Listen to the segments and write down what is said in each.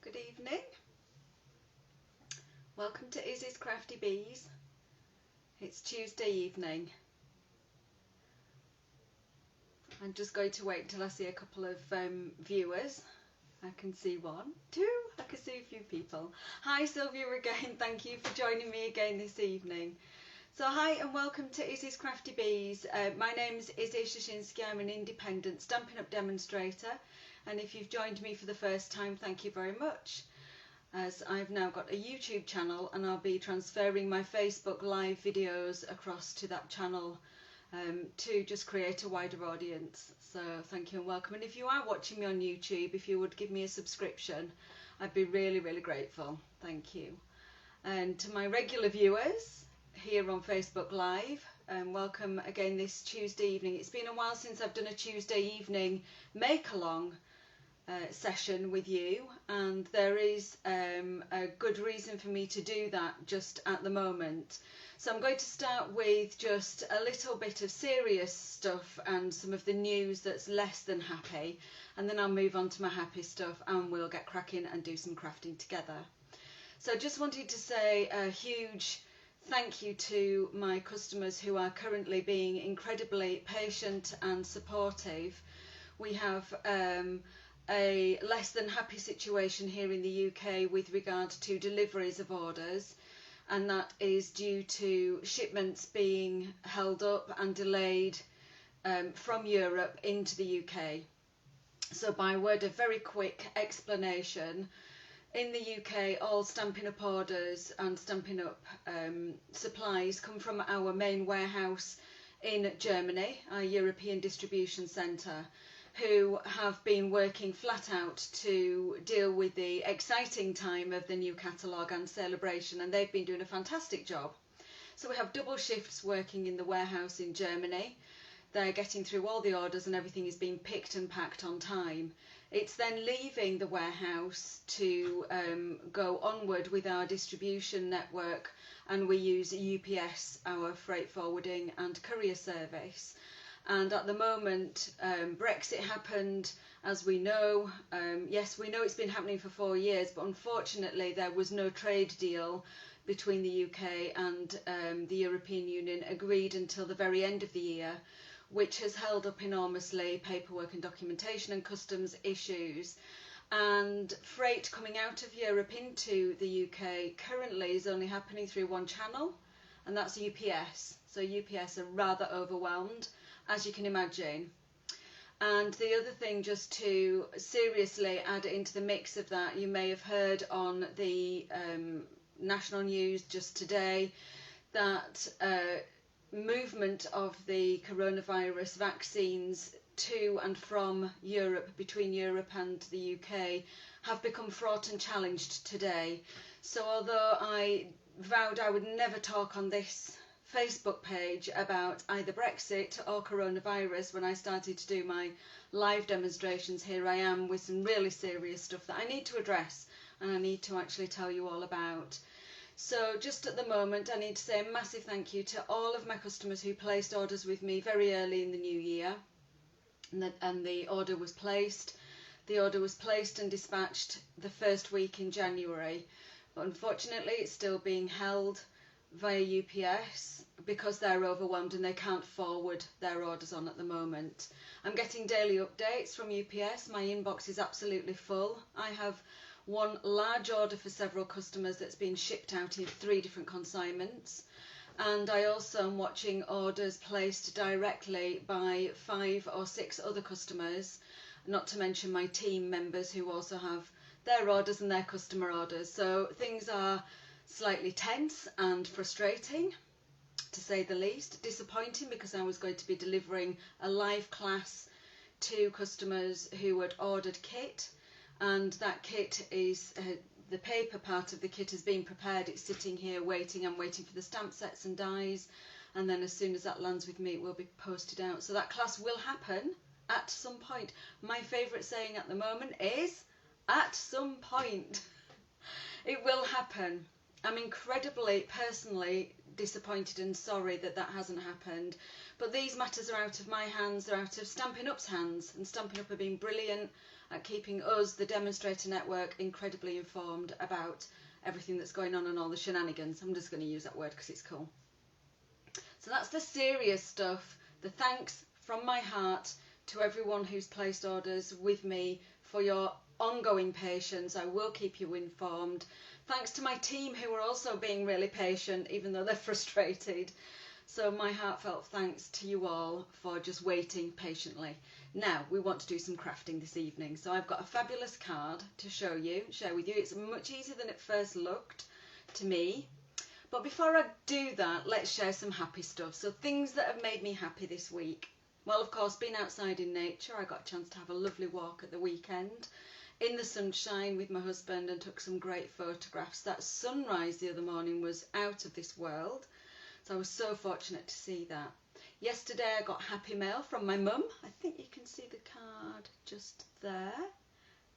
Good evening. Welcome to Izzy's Crafty Bees. It's Tuesday evening. I'm just going to wait until I see a couple of viewers. I can see one, two, I can see a few people. Hi Sylvia again, thank you for joining me again this evening. So hi and welcome to Izzy's Crafty Bees. My name's Izzy Shashinsky. I'm an independent Stampin' Up! Demonstrator, and if you've joined me for the first time, thank you very much, as I've now got a YouTube channel and I'll be transferring my Facebook live videos across to that channel to just create a wider audience. So thank you and welcome, and if you are watching me on YouTube, if you would give me a subscription, I'd be really grateful. Thank you. And to my regular viewers here on Facebook Live, welcome again this Tuesday evening. It's been a while since I've done a Tuesday evening make-along session with you, and there is a good reason for me to do that just at the moment. So I'm going to start with just a little bit of serious stuff and some of the news that's less than happy, and then I'll move on to my happy stuff and we'll get cracking and do some crafting together. So I just wanted to say a huge thank you to my customers who are currently being incredibly patient and supportive. We have a less than happy situation here in the UK with regard to deliveries of orders, and that is due to shipments being held up and delayed from Europe into the UK. So by word of very quick explanation, in the UK all Stampin' Up! Orders and Stampin' Up! Supplies come from our main warehouse in Germany, our European distribution centre, who have been working flat out to deal with the exciting time of the new catalogue and celebration, and they've been doing a fantastic job. So we have double shifts working in the warehouse in Germany. They're getting through all the orders and everything is being picked and packed on time. It's then leaving the warehouse to go onward with our distribution network, and we use UPS, our freight forwarding and courier service. And at the moment, Brexit happened, as we know. Yes, we know it's been happening for 4 years, but unfortunately there was no trade deal between the UK and the European Union agreed until the very end of the year, which has held up enormously paperwork and documentation and customs issues. And freight coming out of Europe into the UK currently is only happening through one channel, and that's UPS. So UPS are rather overwhelmed, as you can imagine. And the other thing, just to seriously add into the mix of that, you may have heard on the national news just today that movement of the coronavirus vaccines to and from Europe, between Europe and the UK, have become fraught and challenged today. So although I vowed I would never talk on this Facebook page about either Brexit or coronavirus when I started to do my live demonstrations, here I am with some really serious stuff that I need to address and I need to actually tell you all about. So just at the moment, I need to say a massive thank you to all of my customers who placed orders with me very early in the new year, and the order was placed. The order was placed and dispatched the first week in January, but unfortunately it's still being held via UPS because they're overwhelmed and they can't forward their orders on at the moment. I'm getting daily updates from UPS. My inbox is absolutely full. I have one large order for several customers that's been shipped out in 3 different consignments, and I also am watching orders placed directly by 5 or 6 other customers, not to mention my team members who also have their orders and their customer orders. So things are slightly tense and frustrating, to say the least. Disappointing, because I was going to be delivering a live class to customers who had ordered kit, and that kit is the paper part of the kit has been prepared. It's sitting here waiting. I'm waiting for the stamp sets and dies, and then as soon as that lands with me it will be posted out. So that class will happen at some point. My favourite saying at the moment is at some point. It will happen. I'm incredibly personally disappointed and sorry that that hasn't happened, but these matters are out of my hands, they're out of Stampin' Up's hands, and Stampin' Up have been brilliant at keeping us, the Demonstrator Network, incredibly informed about everything that's going on and all the shenanigans. I'm just going to use that word because it's cool. So that's the serious stuff. The thanks from my heart to everyone who's placed orders with me for your ongoing patience. I will keep you informed. Thanks to my team who are also being really patient, even though they're frustrated. So my heartfelt thanks to you all for just waiting patiently. Now we want to do some crafting this evening. So I've got a fabulous card to share with you. It's much easier than it first looked to me. But before I do that, let's share some happy stuff. So things that have made me happy this week. Well, of course, being outside in nature. I got a chance to have a lovely walk at the weekend in the sunshine with my husband and took some great photographs. That sunrise the other morning was out of this world. So I was so fortunate to see that. Yesterday I got happy mail from my mum. I think you can see the card just there.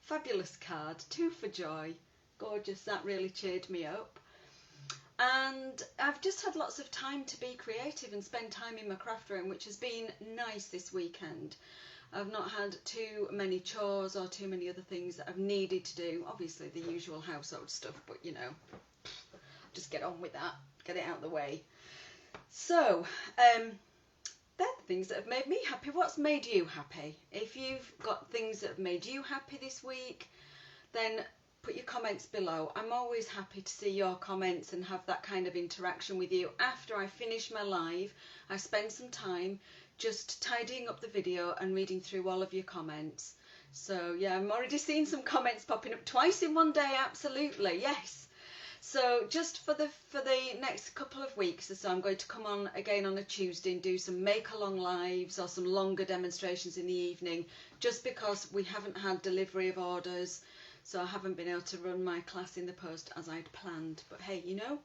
Fabulous card, 2 for joy. Gorgeous, that really cheered me up. And I've just had lots of time to be creative and spend time in my craft room, which has been nice this weekend. I've not had too many chores or too many other things that I've needed to do. Obviously the usual household stuff, but you know, just get on with that, get it out of the way. So, they're the things that have made me happy. What's made you happy? If you've got things that have made you happy this week, then put your comments below. I'm always happy to see your comments and have that kind of interaction with you. After I finish my live, I spend some time just tidying up the video and reading through all of your comments. So yeah, I'm already seeing some comments popping up twice in one day. Absolutely, yes. So just for the next couple of weeks or so, I'm going to come on again on a Tuesday and do some make-along lives or some longer demonstrations in the evening, just because we haven't had delivery of orders. So I haven't been able to run my class in the post as I'd planned. But hey, you know,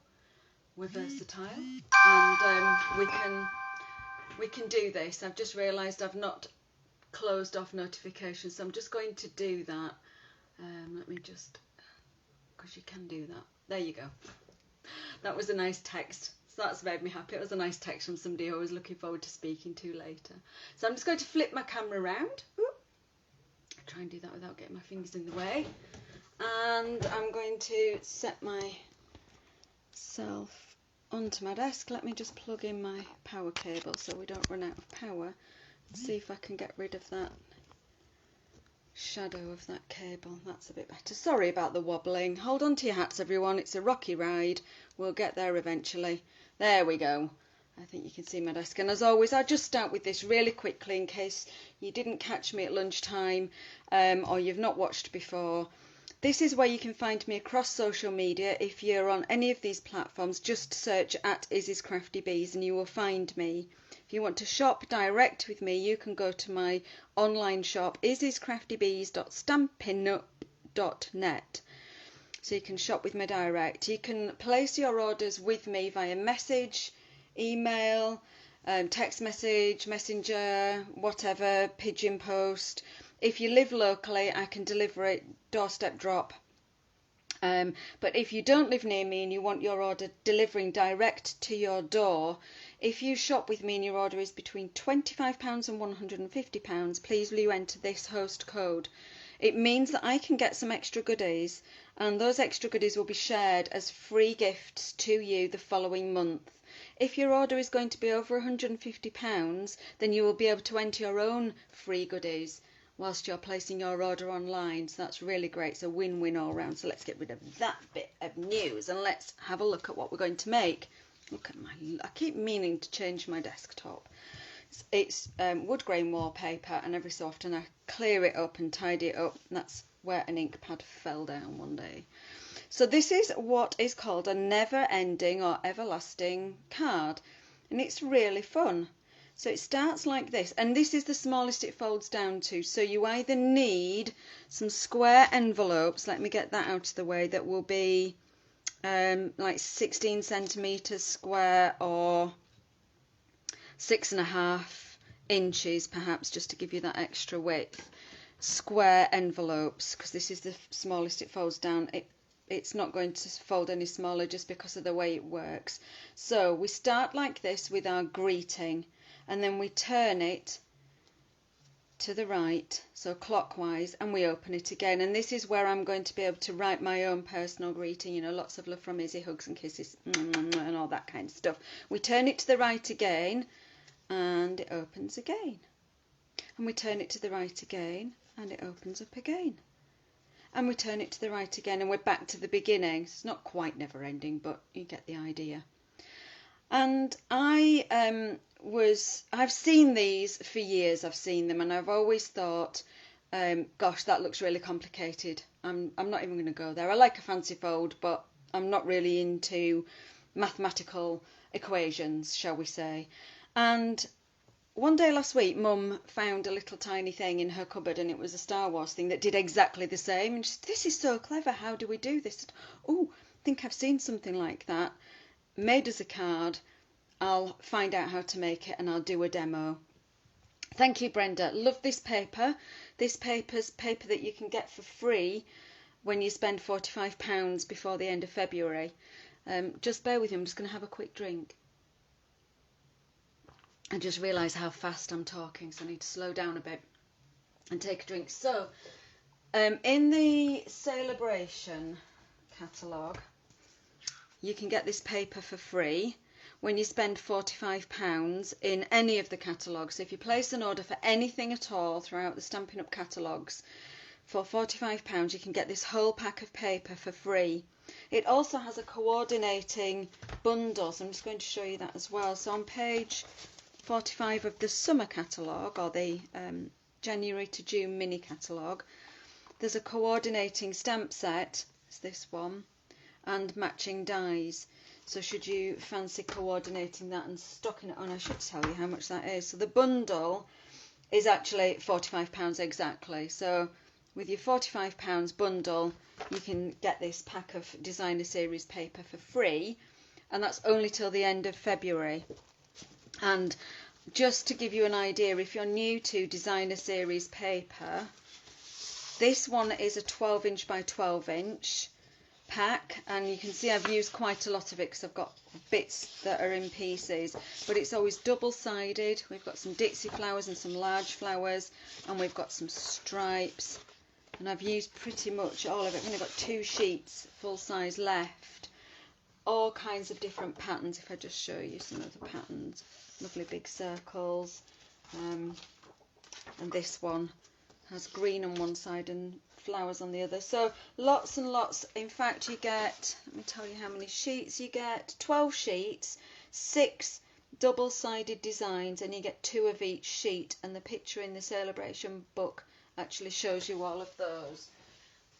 we're versatile and we can do this. I've just realised I've not closed off notifications, so I'm just going to do that. Let me just, because you can do that. There you go. That was a nice text. So that's made me happy. It was a nice text from somebody who I was looking forward to speaking to later. So I'm just going to flip my camera around. Ooh. Try and do that without getting my fingers in the way. And I'm going to set myself onto my desk. Let me just plug in my power cable so we don't run out of power. See if I can get rid of that shadow of that cable. That's a bit better. Sorry about the wobbling. Hold on to your hats, everyone. It's a rocky ride. We'll get there eventually. There we go. I think you can see my desk. And as always, I'll just start with this really quickly in case you didn't catch me at lunchtime or you've not watched before. This is where you can find me across social media. If you're on any of these platforms, just search at Izzy's Crafty Bees and you will find me. If you want to shop direct with me, you can go to my online shop, izzyscraftybees.stampinup.net. So you can shop with me direct. You can place your orders with me via message, email, text message, messenger, whatever, pigeon post. If you live locally, I can deliver it doorstep drop. But if you don't live near me and you want your order delivering direct to your door, if you shop with me and your order is between £25 and £150, please will you enter this host code. It means that I can get some extra goodies, and those extra goodies will be shared as free gifts to you the following month. If your order is going to be over £150, then you will be able to enter your own free goodies whilst you're placing your order online. So that's really great. It's a win-win all round. So let's get rid of that bit of news and let's have a look at what we're going to make. Look at I keep meaning to change my desktop. It's wood grain wallpaper, and every so often I clear it up and tidy it up. And that's where an ink pad fell down one day. So this is what is called a never-ending or everlasting card, and it's really fun. So it starts like this, and this is the smallest it folds down to. So you either need some square envelopes, let me get that out of the way, that will be like 16 centimetres square or 6.5 inches perhaps, just to give you that extra width. Square envelopes, because this is the smallest it folds down. It's not going to fold any smaller just because of the way it works. So we start like this with our greeting, and then we turn it to the right, so clockwise, and we open it again. And this is where I'm going to be able to write my own personal greeting, you know, lots of love from Izzy, hugs and kisses, and all that kind of stuff. We turn it to the right again, and it opens again. And we turn it to the right again, and it opens up again. And we turn it to the right again, and we're back to the beginning. It's not quite never ending, but you get the idea. And I've seen these for years. I've seen them, and I've always thought, gosh, that looks really complicated. I'm not even going to go there. I like a fancy fold, but I'm not really into mathematical equations, shall we say. And one day last week, Mum found a little tiny thing in her cupboard, and it was a Star Wars thing that did exactly the same. And she said, "This is so clever. How do we do this?" Oh, I think I've seen something like that. Made as a card. I'll find out how to make it and I'll do a demo. Thank you, Brenda. Love this paper. This paper's paper that you can get for free when you spend £45 before the end of February. Just bear with me, I'm just going to have a quick drink. I just realise how fast I'm talking, so I need to slow down a bit and take a drink. So, in the Celebration catalogue, you can get this paper for free when you spend £45 in any of the catalogues. So if you place an order for anything at all throughout the Stampin' Up catalogues, for £45 you can get this whole pack of paper for free. It also has a coordinating bundle, so I'm just going to show you that as well. So on page 45 of the summer catalogue, or the January to June mini catalogue, there's a coordinating stamp set, it's this one, and matching dies. So should you fancy coordinating that and stocking it on, I should tell you how much that is. So the bundle is actually £45 exactly. So with your £45 bundle, you can get this pack of designer series paper for free, and that's only till the end of February. And just to give you an idea, if you're new to designer series paper, this one is a 12" by 12" pack, and you can see I've used quite a lot of it because I've got bits that are in pieces, but it's always double-sided. We've got some ditzy flowers and some large flowers, and we've got some stripes, and I've used pretty much all of it. I've only got 2 sheets full size left, all kinds of different patterns. If I just show you some of the patterns, lovely big circles, and this one has green on one side and flowers on the other. So lots and lots. In fact, you get, let me tell you how many sheets you get. 12 sheets, 6 double-sided designs, and you get 2 of each sheet, and the picture in the Celebration book actually shows you all of those.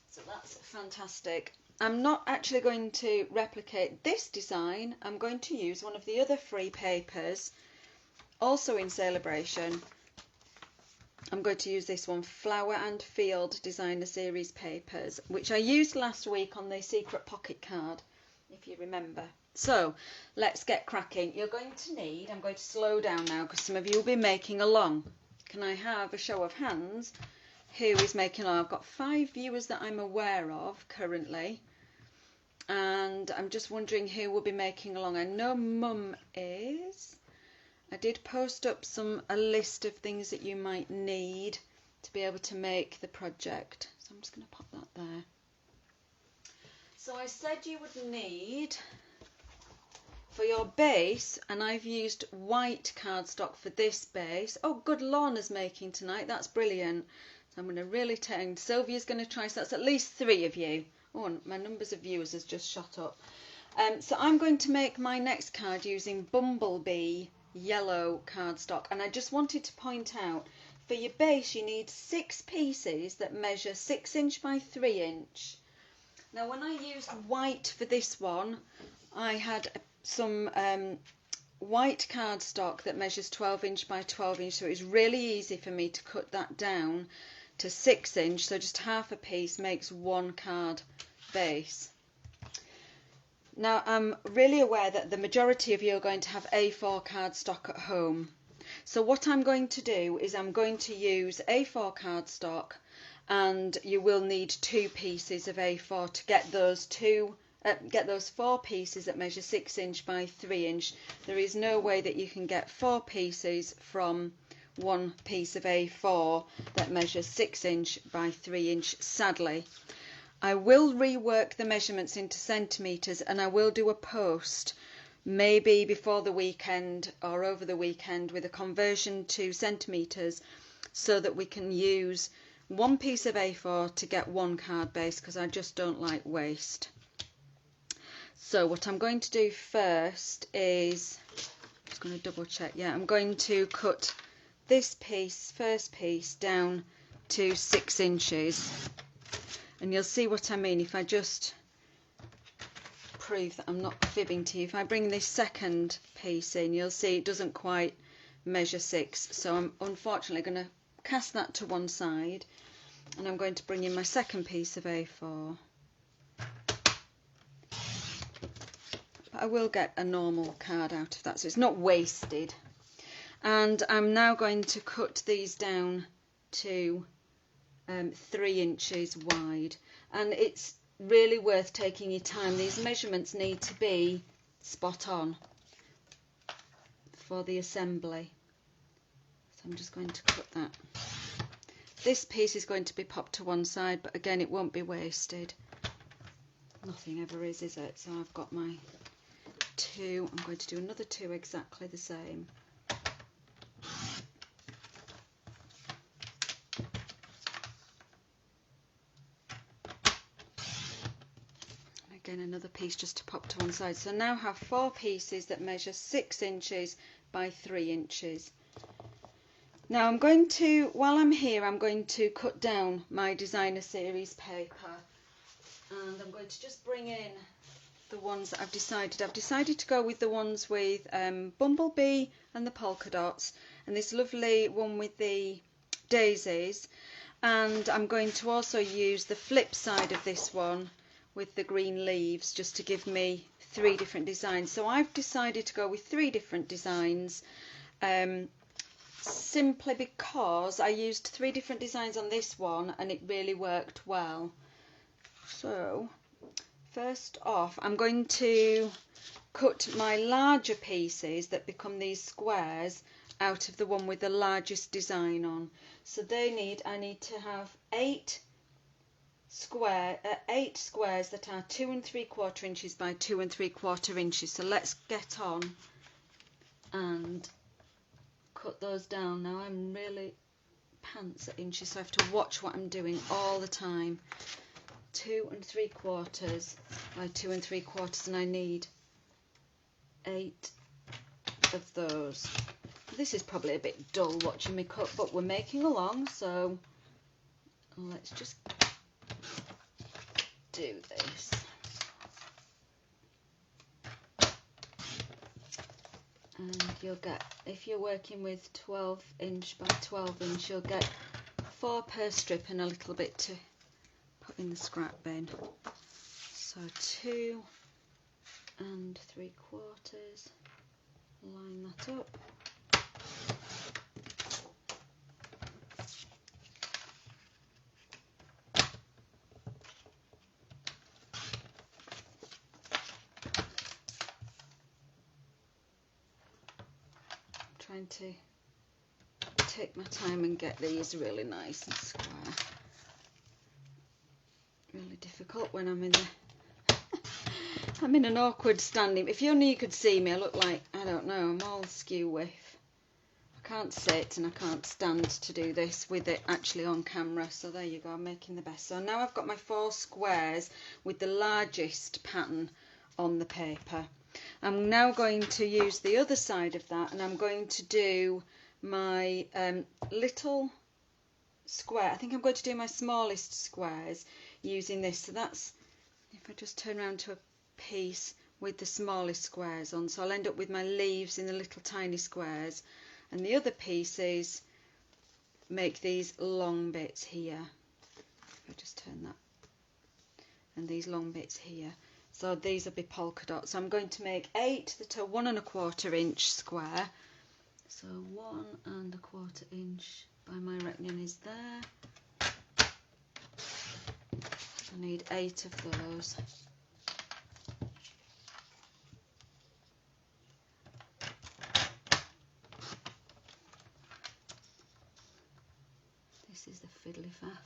So that's fantastic. I'm not actually going to replicate this design. I'm going to use one of the other free papers, also in Celebration. I'm going to use this one, Flower and Field Designer Series papers, which I used last week on the secret pocket card, if you remember. So let's get cracking. You're going to need, I'm going to slow down now because some of you will be making along. Can I have a show of hands? Who is making along? I've got 5 viewers that I'm aware of currently, and I'm just wondering who will be making along. I know Mum is. I did post up a list of things that you might need to be able to make the project. So I'm just going to pop that there. So I said you would need, for your base, and I've used white cardstock for this base. Oh, good, Lorna's making tonight. That's brilliant. So I'm going to really tend. Sylvia's going to try, so that's at least 3 of you. Oh, and my numbers of viewers has just shot up. So I'm going to make my next card using Bumblebee yellow cardstock, and I just wanted to point out, for your base you need 6 pieces that measure 6" by 3". Now when I used white for this one, I had some white cardstock that measures 12" by 12", so it was really easy for me to cut that down to 6". So just half a piece makes 1 card base. Now, I'm really aware that the majority of you are going to have A4 cardstock at home. So what I'm going to do is I'm going to use A4 cardstock, and you will need 2 pieces of A4 to get those 4 pieces that measure 6" by 3". There is no way that you can get 4 pieces from one piece of A4 that measures 6 inch by 3 inch, sadly. I will rework the measurements into centimetres, and I will do a post maybe before the weekend or over the weekend with a conversion to centimetres, so that we can use one piece of A4 to get one card base, because I just don't like waste. So what I'm going to do first is, I'm just going to double check, yeah, I'm going to cut this piece, first piece, down to 6 inches. And you'll see what I mean if I just prove that I'm not fibbing to you. If I bring this second piece in, you'll see it doesn't quite measure 6. So I'm unfortunately going to cast that to one side, and I'm going to bring in my second piece of A4. But I will get a normal card out of that, so it's not wasted. And I'm now going to cut these down to 3 inches wide, and it's really worth taking your time. These measurements need to be spot on for the assembly. So I'm just going to cut that. This piece is going to be popped to one side, but again, it won't be wasted. Nothing ever is it? So I've got my 2. I'm going to do another 2 exactly the same. Again, another piece just to pop to one side. So now I have 4 pieces that measure 6 inches by 3 inches. Now I'm going to, while I'm here, I'm going to cut down my designer series paper, and I'm going to just bring in the ones that I've decided to go with the ones with bumblebee and the polka dots, and this lovely one with the daisies, and I'm going to also use the flip side of this one with the green leaves, just to give me 3 different designs. So I've decided to go with 3 different designs, simply because I used 3 different designs on this one and it really worked well. So first off, I'm going to cut my larger pieces that become these squares out of the one with the largest design on. So I need to have 8 squares that are 2 3/4 inches by 2 3/4 inches. So let's get on and cut those down. Now I'm really pants at inches, so I have to watch what I'm doing all the time. 2 3/4 by 2 3/4, and I need 8 of those. This is probably a bit dull watching me cut, but we're making along, so let's just do this. And you'll get, if you're working with 12 inch by 12 inch, you'll get 4 per strip and a little bit to put in the scrap bin. So 2 3/4, line that up. Trying to take my time and get these really nice and square. Really difficult when I'm in the I'm in an awkward standing. If only you could see me, I look like, I don't know, I'm all skew with. I can't sit and I can't stand to do this with it actually on camera. So there you go, I'm making the best. So now I've got my 4 squares with the largest pattern on the paper. I'm now going to use the other side of that, and I'm going to do my little square. I think I'm going to do my smallest squares using this. So that's, if I just turn around to a piece with the smallest squares on, so I'll end up with my leaves in the little tiny squares, and the other pieces make these long bits here. If I just turn that, and these long bits here. So these will be polka dots. So I'm going to make 8 that are 1 1/4 inch square. So 1 1/4 inch by my reckoning is there. I need 8 of those. This is the fiddly faff.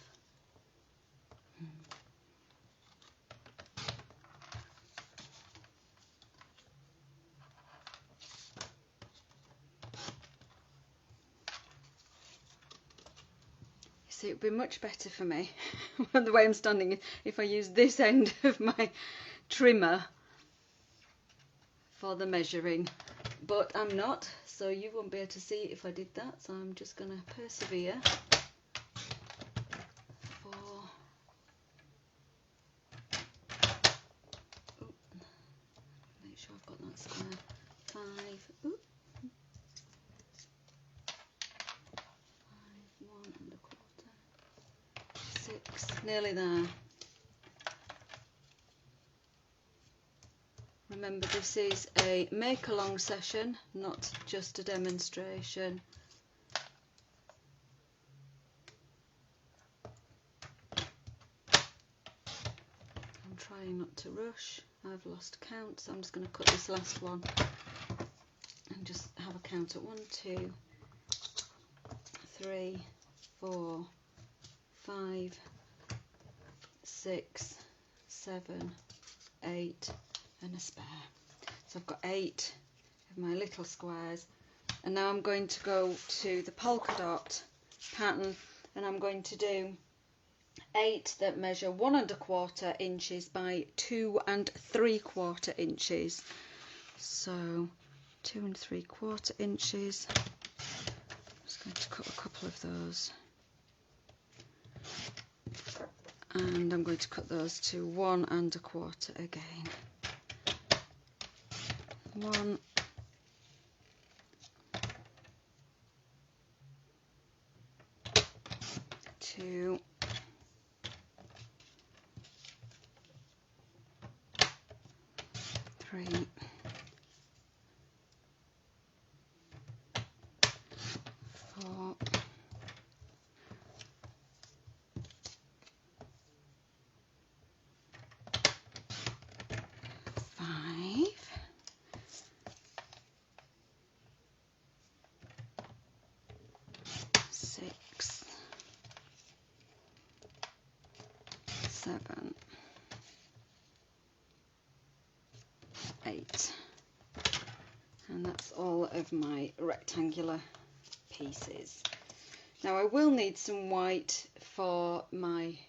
So it would be much better for me the way I'm standing if I use this end of my trimmer for the measuring, but I'm not, so you won't be able to see it if I did that, so I'm just going to persevere for make sure I've got that square 5, 5, 1 1/4, 6, nearly there. Remember, this is a make-along session, not just a demonstration. I'm trying not to rush. I've lost count, so I'm just going to cut this last one and just have a count at 1, 2, 3, 4, 5, 6, 7, 8 and a spare. So I've got 8 of my little squares, and now I'm going to go to the polka dot pattern, and I'm going to do 8 that measure 1 1/4 inches by 2 3/4 inches. So 2 3/4 inches. I'm just going to cut a couple of those, and I'm going to cut those to 1 1/4 again. 1, 2, 3, 4, 5, 6, 7, 8, and that's all of my rectangular pieces. Now I will need some white for my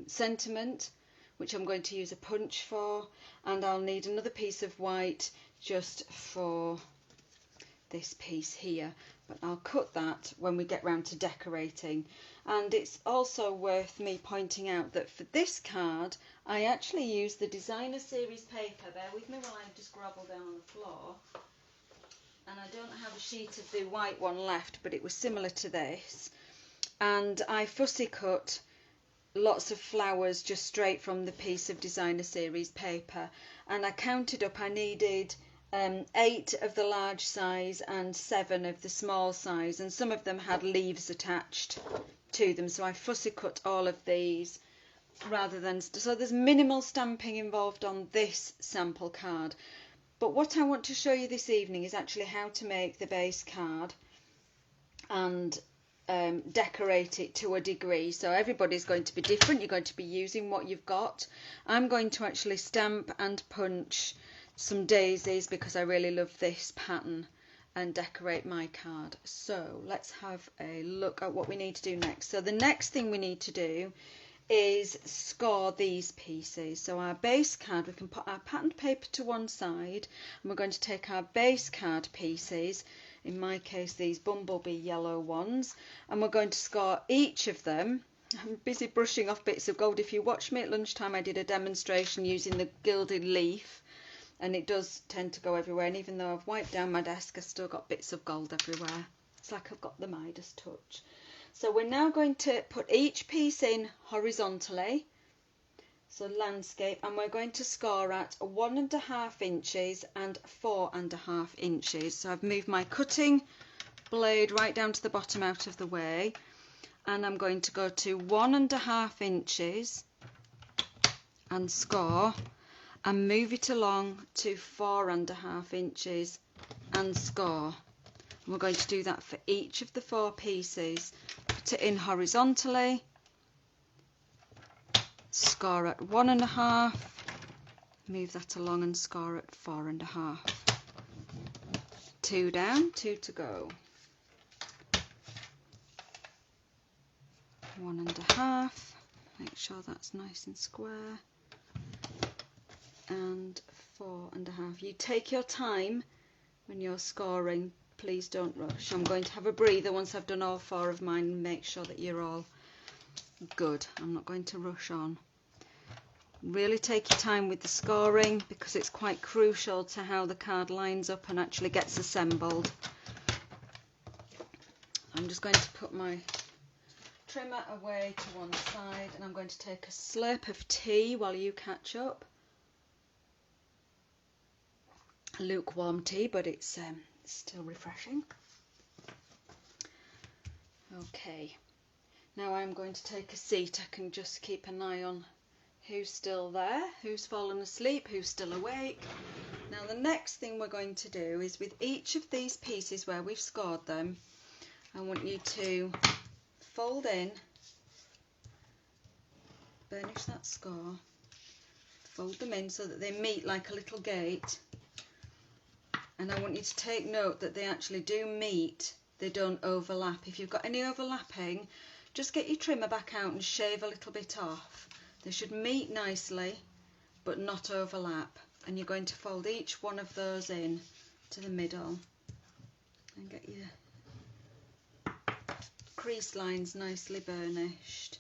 sentiment, which I'm going to use a punch for, and I'll need another piece of white just for this piece here, but I'll cut that when we get round to decorating. And it's also worth me pointing out that for this card I actually used the designer series paper. Bear with me while I just grovel down on the floor. And I don't have a sheet of the white one left, but it was similar to this, and I fussy cut lots of flowers just straight from the piece of designer series paper, and I counted up, I needed 8 of the large size and 7 of the small size, and some of them had leaves attached to them, so I fussy cut all of these rather than, so there's minimal stamping involved on this sample card. But what I want to show you this evening is actually how to make the base card and decorate it to a degree. So everybody's going to be different. You're going to be using what you've got. I'm going to actually stamp and punch some daisies because I really love this pattern and decorate my card. So let's have a look at what we need to do next. So the next thing we need to do is score these pieces. So our base card, we can put our patterned paper to one side, and we're going to take our base card pieces, in my case these bumblebee yellow ones, and we're going to score each of them. I'm busy brushing off bits of gold. If you watch me at lunchtime, I did a demonstration using the gilded leaf, and it does tend to go everywhere, and even though I've wiped down my desk, I've still got bits of gold everywhere. It's like I've got the Midas touch. So we're now going to put each piece in horizontally, so landscape, and we're going to score at 1 1/2 inches and 4 1/2 inches. So I've moved my cutting blade right down to the bottom out of the way, and I'm going to go to 1 1/2 inches and score, and move it along to 4 1/2 inches and score. We're going to do that for each of the 4 pieces. Put it in horizontally, score at 1.5, move that along and score at 4.5. 2 down, 2 to go. 1.5, make sure that's nice and square, and 4.5. You take your time when you're scoring, please don't rush. I'm going to have a breather once I've done all 4 of mine and make sure that you're all good. I'm not going to rush on. Really take your time with the scoring because it's quite crucial to how the card lines up and actually gets assembled. I'm just going to put my trimmer away to one side and I'm going to take a slurp of tea while you catch up. A lukewarm tea, but it's still refreshing. Okay, now I'm going to take a seat. I can just keep an eye on who's still there, who's fallen asleep, who's still awake. Now the next thing we're going to do is with each of these pieces where we've scored them, I want you to fold in, burnish that score, fold them in so that they meet like a little gate, and I want you to take note that they actually do meet, they don't overlap. If you've got any overlapping, just get your trimmer back out and shave a little bit off. They should meet nicely but not overlap, and you're going to fold each one of those in to the middle and get your crease lines nicely burnished.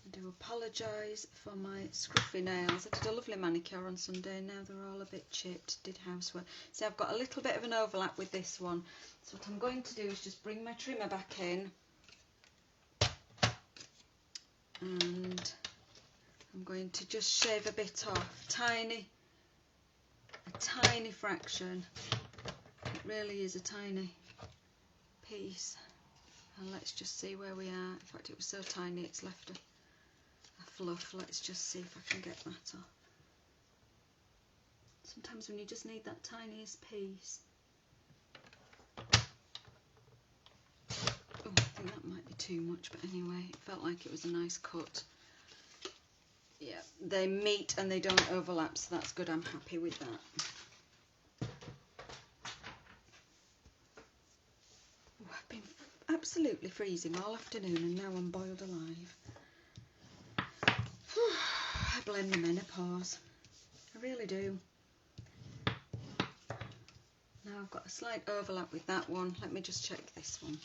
I do apologise for my scruffy nails. I did a lovely manicure on Sunday, now they're all a bit chipped, did housework. See, I've got a little bit of an overlap with this one, so what I'm going to do is just bring my trimmer back in and I'm going to just shave a bit off, a tiny fraction. It really is a tiny piece. And let's just see where we are. In fact, it was so tiny it's left a fluff. Let's just see if I can get that off. Sometimes when you just need that tiniest piece. Oh, I think that might be too much, but anyway, it felt like it was a nice cut. Yeah, they meet and they don't overlap, so that's good. I'm happy with that. Oh, I've been absolutely freezing all afternoon and now I'm boiled alive. I blame the menopause. I really do. Now I've got a slight overlap with that one. Let me just check this one.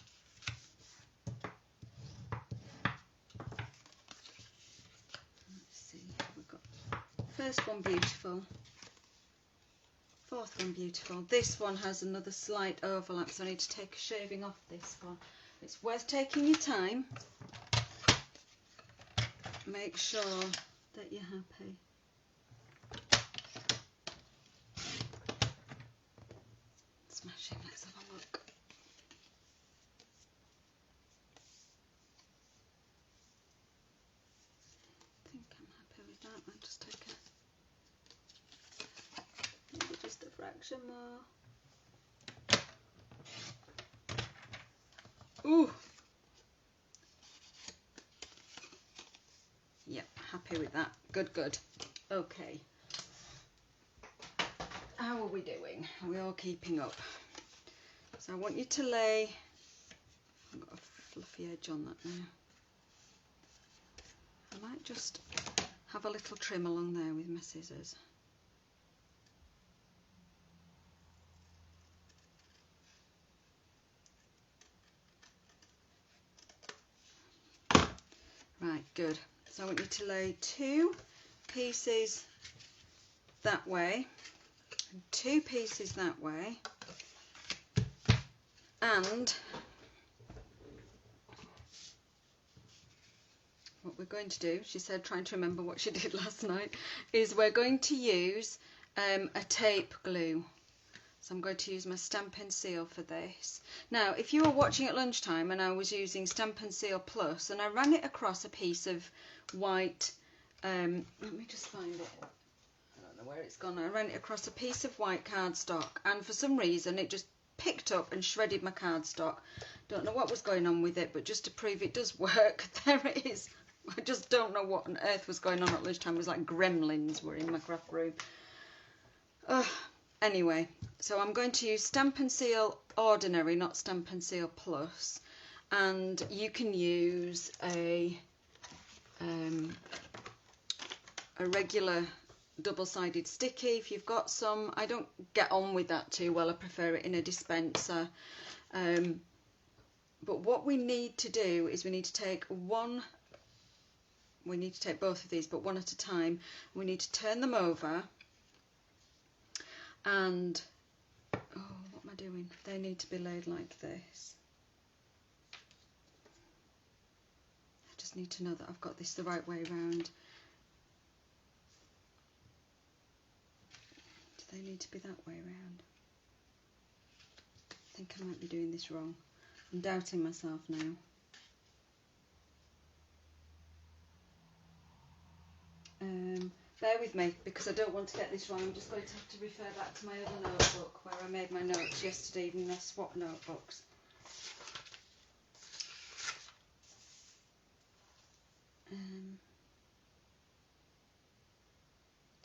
First one beautiful, fourth one beautiful. This one has another slight overlap, so I need to take a shaving off this one. It's worth taking your time. Make sure that you're happy. Smashing, let's have a look. I think I'm happy with that. I'll just take maybe just a fraction more. Ooh! Yep, happy with that. Good, good. Okay. How are we doing? Are we all keeping up? So I want you to lay, I've got a fluffy edge on that now. I might just have a little trim along there with my scissors. Right, good. So I want you to lay 2 pieces that way and 2 pieces that way, and what we're going to do, she said trying to remember what she did last night, is we're going to use a tape glue. So I'm going to use my Stampin' Seal for this. Now, if you were watching at lunchtime and I was using Stampin' Seal Plus and I ran it across a piece of white, let me just find it. I don't know where it's gone. I ran it across a piece of white cardstock and for some reason it just picked up and shredded my cardstock. Don't know what was going on with it, but just to prove it does work, there it is. I just don't know what on earth was going on at lunchtime. It was like gremlins were in my craft room. Anyway, so I'm going to use Stamp and Seal Ordinary, not Stamp and Seal Plus. And you can use a regular double-sided sticky if you've got some. I don't get on with that too well. I prefer it in a dispenser. But what we need to do is we need to take both of these, but one at a time. We need to turn them over, and what am I doing? They need to be laid like this. I just need to know that I've got this the right way around. Do they need to be that way around? I think I might be doing this wrong. I'm doubting myself now. Bear with me because I don't want to get this wrong. I'm just going to have to refer back to my other notebook where I made my notes yesterday evening. I swapped notebooks.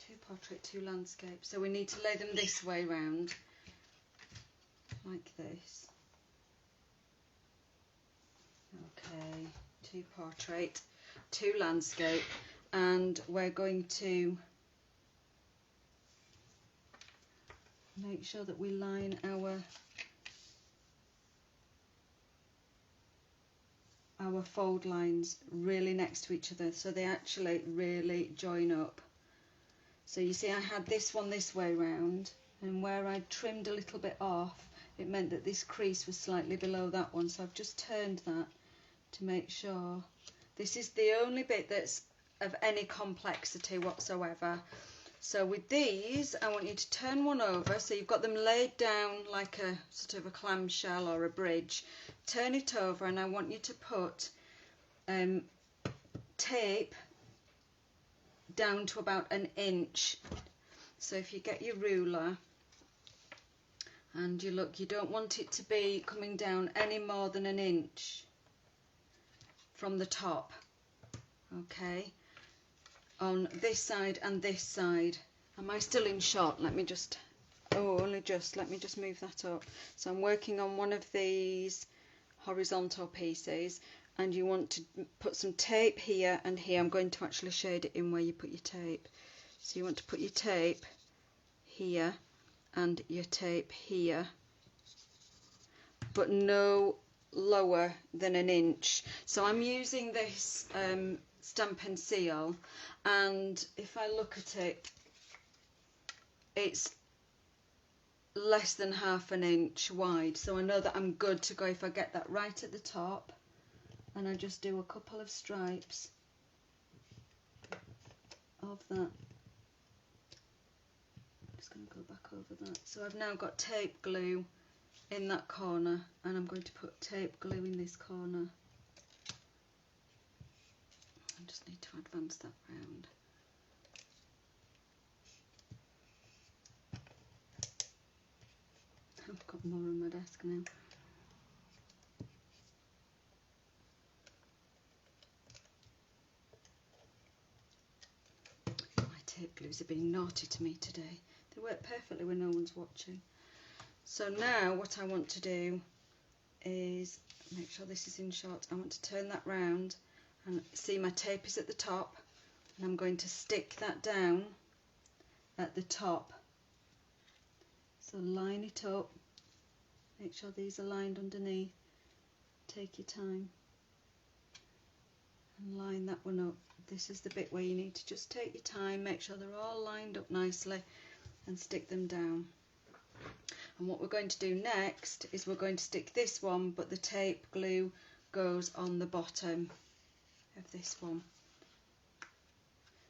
Two portrait, two landscape. So we need to lay them this way round, like this. Okay, two portrait, two landscape, and we're going to make sure that we line our fold lines really next to each other so they actually really join up. So you see I had this one this way round, and where I trimmed a little bit off it meant that this crease was slightly below that one, so I've just turned that to make sure. This is the only bit that's of any complexity whatsoever. So with these I want you to turn one over so you've got them laid down like a sort of a clamshell or a bridge. Turn it over, and I want you to put tape down to about an inch. So if you get your ruler and you look, you don't want it to be coming down any more than an inch from the top, okay, on this side and this side. Am I still in shot? Let me just, let me just move that up. So I'm working on one of these horizontal pieces, and you want to put some tape here and here. I'm going to actually shade it in where you put your tape. So you want to put your tape here and your tape here, but no lower than an inch. So I'm using this Stamp and Seal, and if I look at it, it's less than half an inch wide, so I know that I'm good to go if I get that right at the top, and I just do a couple of stripes of that. I'm just going to go back over that. So I've now got tape glue in that corner, and I'm going to put tape glue in this corner. I just need to advance that round. I've got more on my desk now. My tape glues are being naughty to me today. They work perfectly when no one's watching. So now what I want to do is make sure this is in shot. I want to turn that round, and see my tape is at the top, and I'm going to stick that down at the top. So line it up, make sure these are lined underneath, take your time and line that one up. This is the bit where you need to just take your time, make sure they're all lined up nicely, and stick them down. And what we're going to do next is we're going to stick this one, but the tape glue goes on the bottom of this one.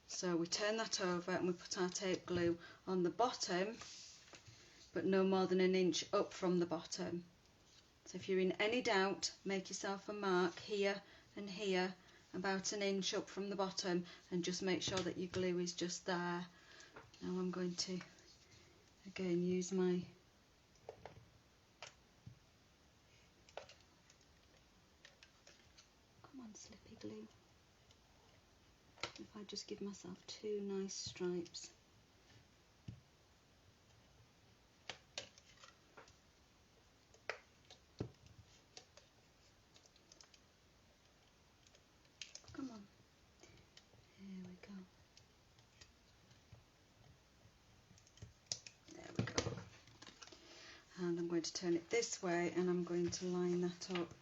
So we turn that over and we put our tape glue on the bottom, but no more than an inch up from the bottom. So if you're in any doubt, make yourself a mark here and here, about an inch up from the bottom, and just make sure that your glue is just there. Now I'm going to again use my glue. If I just give myself 2 nice stripes. Come on. Here we go. There we go. And I'm going to turn it this way and I'm going to line that up.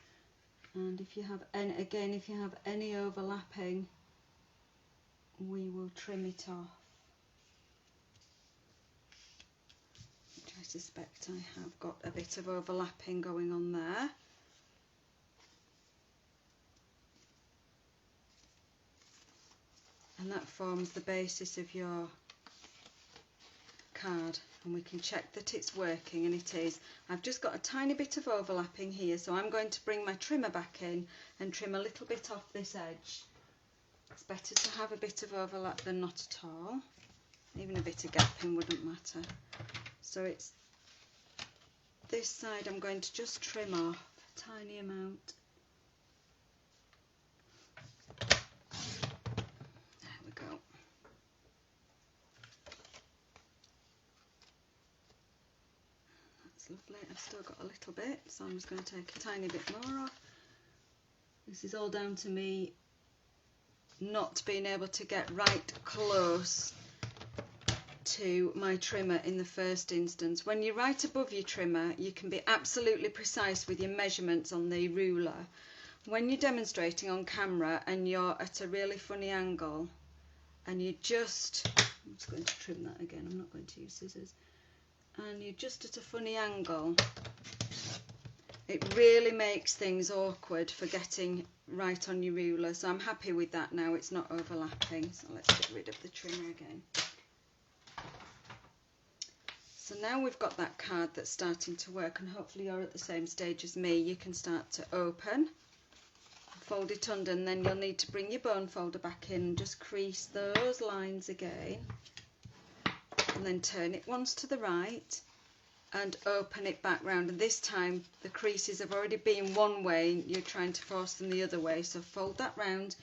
And if you have any, again, if you have any overlapping, we will trim it off. Which I suspect I have got a bit of overlapping going on there. And that forms the basis of your card, and we can check that it's working, and it is. I've just got a tiny bit of overlapping here, so I'm going to bring my trimmer back in and trim a little bit off this edge. It's better to have a bit of overlap than not at all. Even a bit of gapping wouldn't matter. So it's this side I'm going to just trim off a tiny amount. There we go. That's lovely. I've still got a little bit, so I'm just going to take a tiny bit more off. This is all down to me not being able to get right close to my trimmer in the first instance. When you're right above your trimmer, you can be absolutely precise with your measurements on the ruler. When you're demonstrating on camera and you're at a really funny angle and I'm just going to trim that again, I'm not going to use scissors, and you're just at a funny angle, it really makes things awkward for getting right on your ruler. So I'm happy with that now, it's not overlapping. So let's get rid of the trimmer again. So now we've got that card that's starting to work, and hopefully you're at the same stage as me. You can start to open, fold it under, and then you'll need to bring your bone folder back in and just crease those lines again, and then turn it once to the right and open it back round. And this time the creases have already been one way, you're trying to force them the other way, so fold that round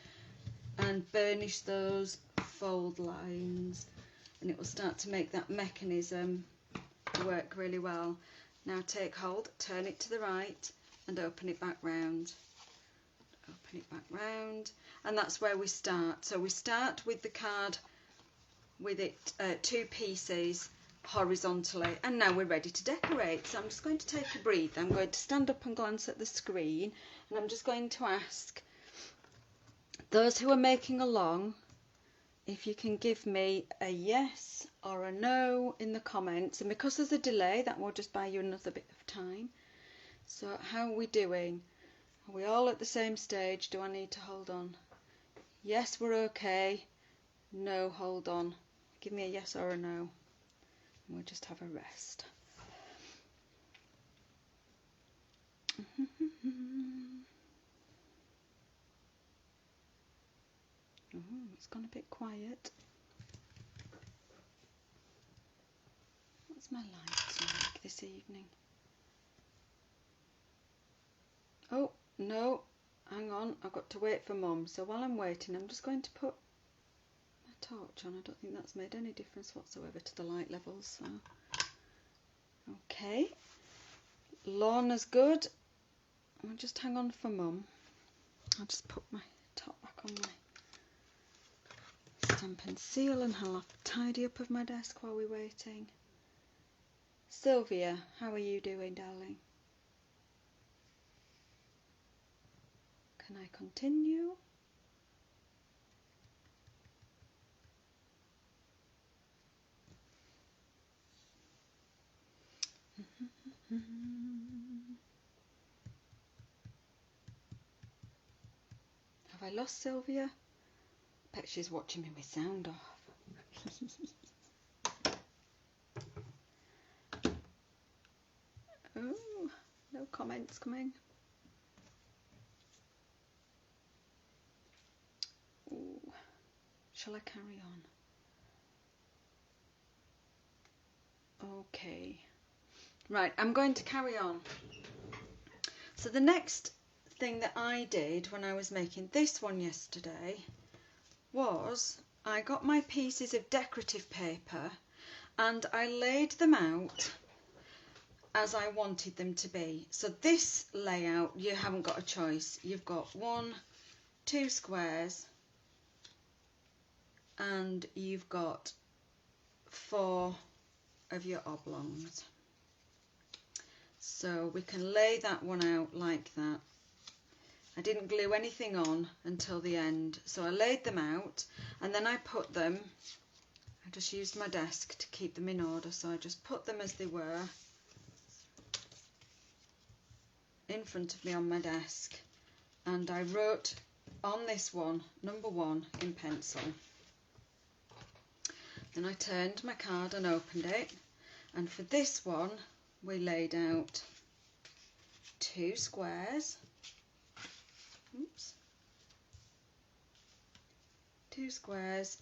and burnish those fold lines, and it will start to make that mechanism work really well. Now take hold, turn it to the right and open it back round. Open it back round, and that's where we start. So we start with the card with it 2 pieces horizontally, and now we're ready to decorate. So I'm just going to take a breather. I'm going to stand up and glance at the screen, and I'm just going to ask those who are making along if you can give me a yes or a no in the comments, and because there's a delay, that will just buy you another bit of time. So how are we doing? Are we all at the same stage? Do I need to hold on? Yes, we're okay. No, hold on. Give me a yes or a no, and we'll just have a rest. Oh, it's gone a bit quiet. What's my light like this evening? Oh, no, hang on, I've got to wait for Mum. So while I'm waiting, I'm just going to put my torch on. I don't think that's made any difference whatsoever to the light levels. So. Okay, Lorna's good. I'll just hang on for Mum. I'll just put my top back on my stamp and seal, and I'll have to tidy up of my desk while we're waiting. Sylvia, how are you doing, darling? Can I continue? Have I lost Sylvia? I bet she's watching me with sound off. Oh, no comments coming. Ooh. Shall I carry on? Okay. Right, I'm going to carry on. So the next thing that I did when I was making this one yesterday was I got my pieces of decorative paper and I laid them out as I wanted them to be. So this layout, you haven't got a choice. You've got 1, 2 squares and you've got 4 of your oblongs. So we can lay that one out like that. I didn't glue anything on until the end, so I laid them out and then I put them, I just used my desk to keep them in order, so I just put them as they were in front of me on my desk, and I wrote on this one number 1 in pencil. Then I turned my card and opened it, and for this one we laid out 2 squares. Oops. 2 squares,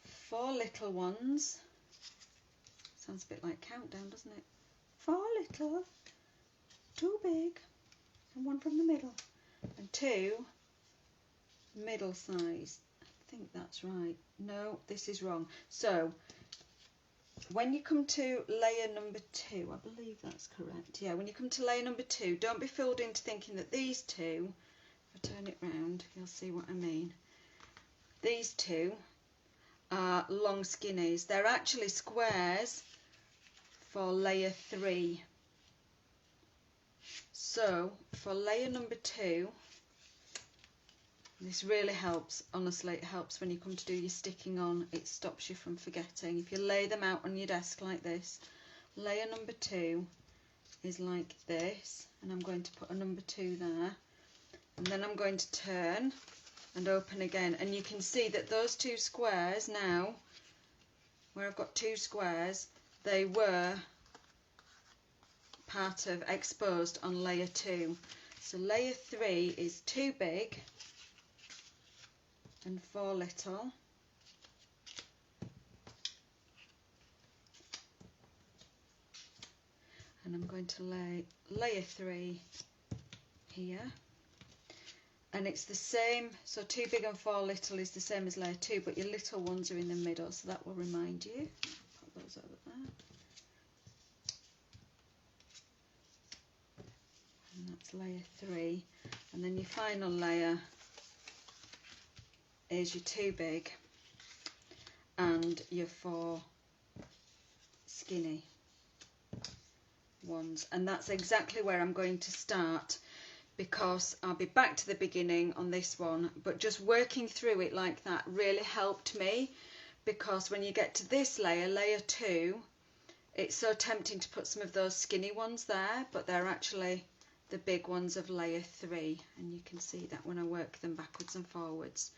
4 little ones. Sounds a bit like countdown, doesn't it? 4 little, 2 big, and 1 from the middle, and 2 middle size. I think that's right. No, this is wrong. So when you come to layer number 2, I believe that's correct. Yeah, when you come to layer number 2, don't be fooled into thinking that these two, if I turn it round, you'll see what I mean. These two are long skinnies. They're actually squares for layer 3. So for layer number 2, this really helps. Honestly, it helps when you come to do your sticking on. It stops you from forgetting. If you lay them out on your desk like this, layer number 2 is like this, and I'm going to put a number 2 there, and then I'm going to turn and open again, and you can see that those 2 squares now, where I've got 2 squares, they were part of exposed on layer 2. So layer 3 is 2 big and 4 little. And I'm going to lay layer 3 here. And it's the same, so 2 big and 4 little is the same as layer 2, but your little ones are in the middle, so that will remind you. Put those over there. And that's layer 3. And then your final layer is your 2 big and your 4 skinny ones. And that's exactly where I'm going to start, because I'll be back to the beginning on this one, but just working through it like that really helped me, because when you get to this layer, layer 2, it's so tempting to put some of those skinny ones there, but they're actually the big ones of layer 3, and you can see that when I work them backwards and forwards.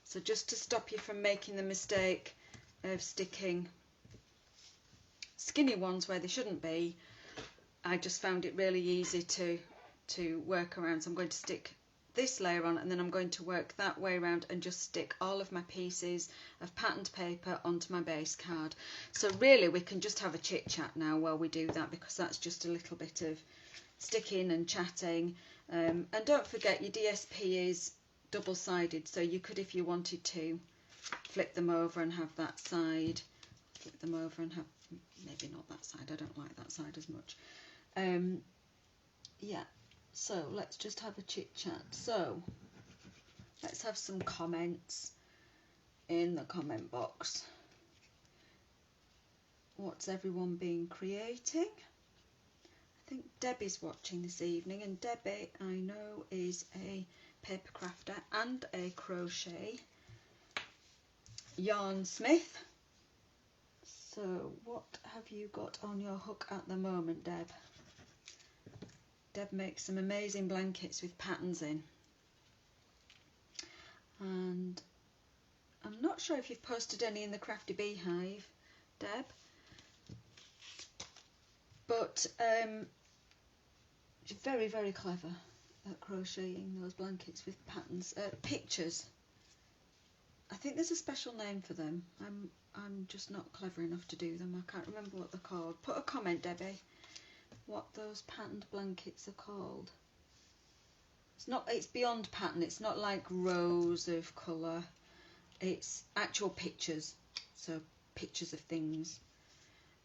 So just to stop you from making the mistake of sticking skinny ones where they shouldn't be, I just found it really easy to work around. So I'm going to stick this layer on, and then I'm going to work that way around and just stick all of my pieces of patterned paper onto my base card. So really we can just have a chit chat now while we do that, because that's just a little bit of sticking and chatting. And don't forget, your DSP is double-sided, so you could, if you wanted to, flip them over and have that side, flip them over and have, maybe not that side, I don't like that side as much. Yeah, so let's just have a chit chat. So let's have some comments in the comment box. What's everyone been creating? I think Debbie's watching this evening, and Debbie, I know, is a paper crafter and a crochet yarnsmith. So what have you got on your hook at the moment, Deb? Deb makes some amazing blankets with patterns in, and I'm not sure if you've posted any in the Crafty Beehive, Deb, but she's very, very clever at crocheting those blankets with patterns, pictures. I think there's a special name for them. I'm just not clever enough to do them. I can't remember what they're called. Put a comment, Debbie, what those patterned blankets are called. it's beyond pattern. It's not like rows of colour. It's actual pictures. So pictures of things.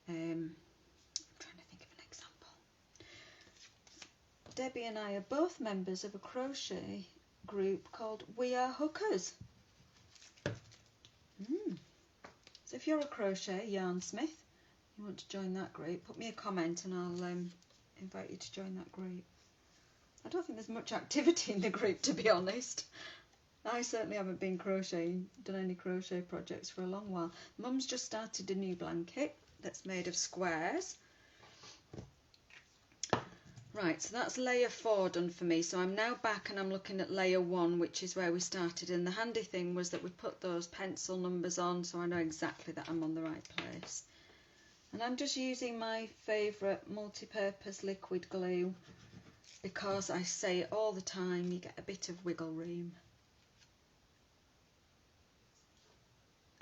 I'm trying to think of an example. Debbie and I are both members of a crochet group called We Are Hookers. So if you're a crochet yarnsmith, you want to join that group, put me a comment and I'll invite you to join that group. I don't think there's much activity in the group, to be honest. I certainly haven't been done any crochet projects for a long while. Mum's just started a new blanket that's made of squares. Right, so that's layer 4 done for me. So I'm now back and I'm looking at layer 1, which is where we started. And the handy thing was that we put those pencil numbers on, so I know exactly that I'm on the right place. And I'm just using my favourite multi-purpose liquid glue, because I say it all the time, you get a bit of wiggle room.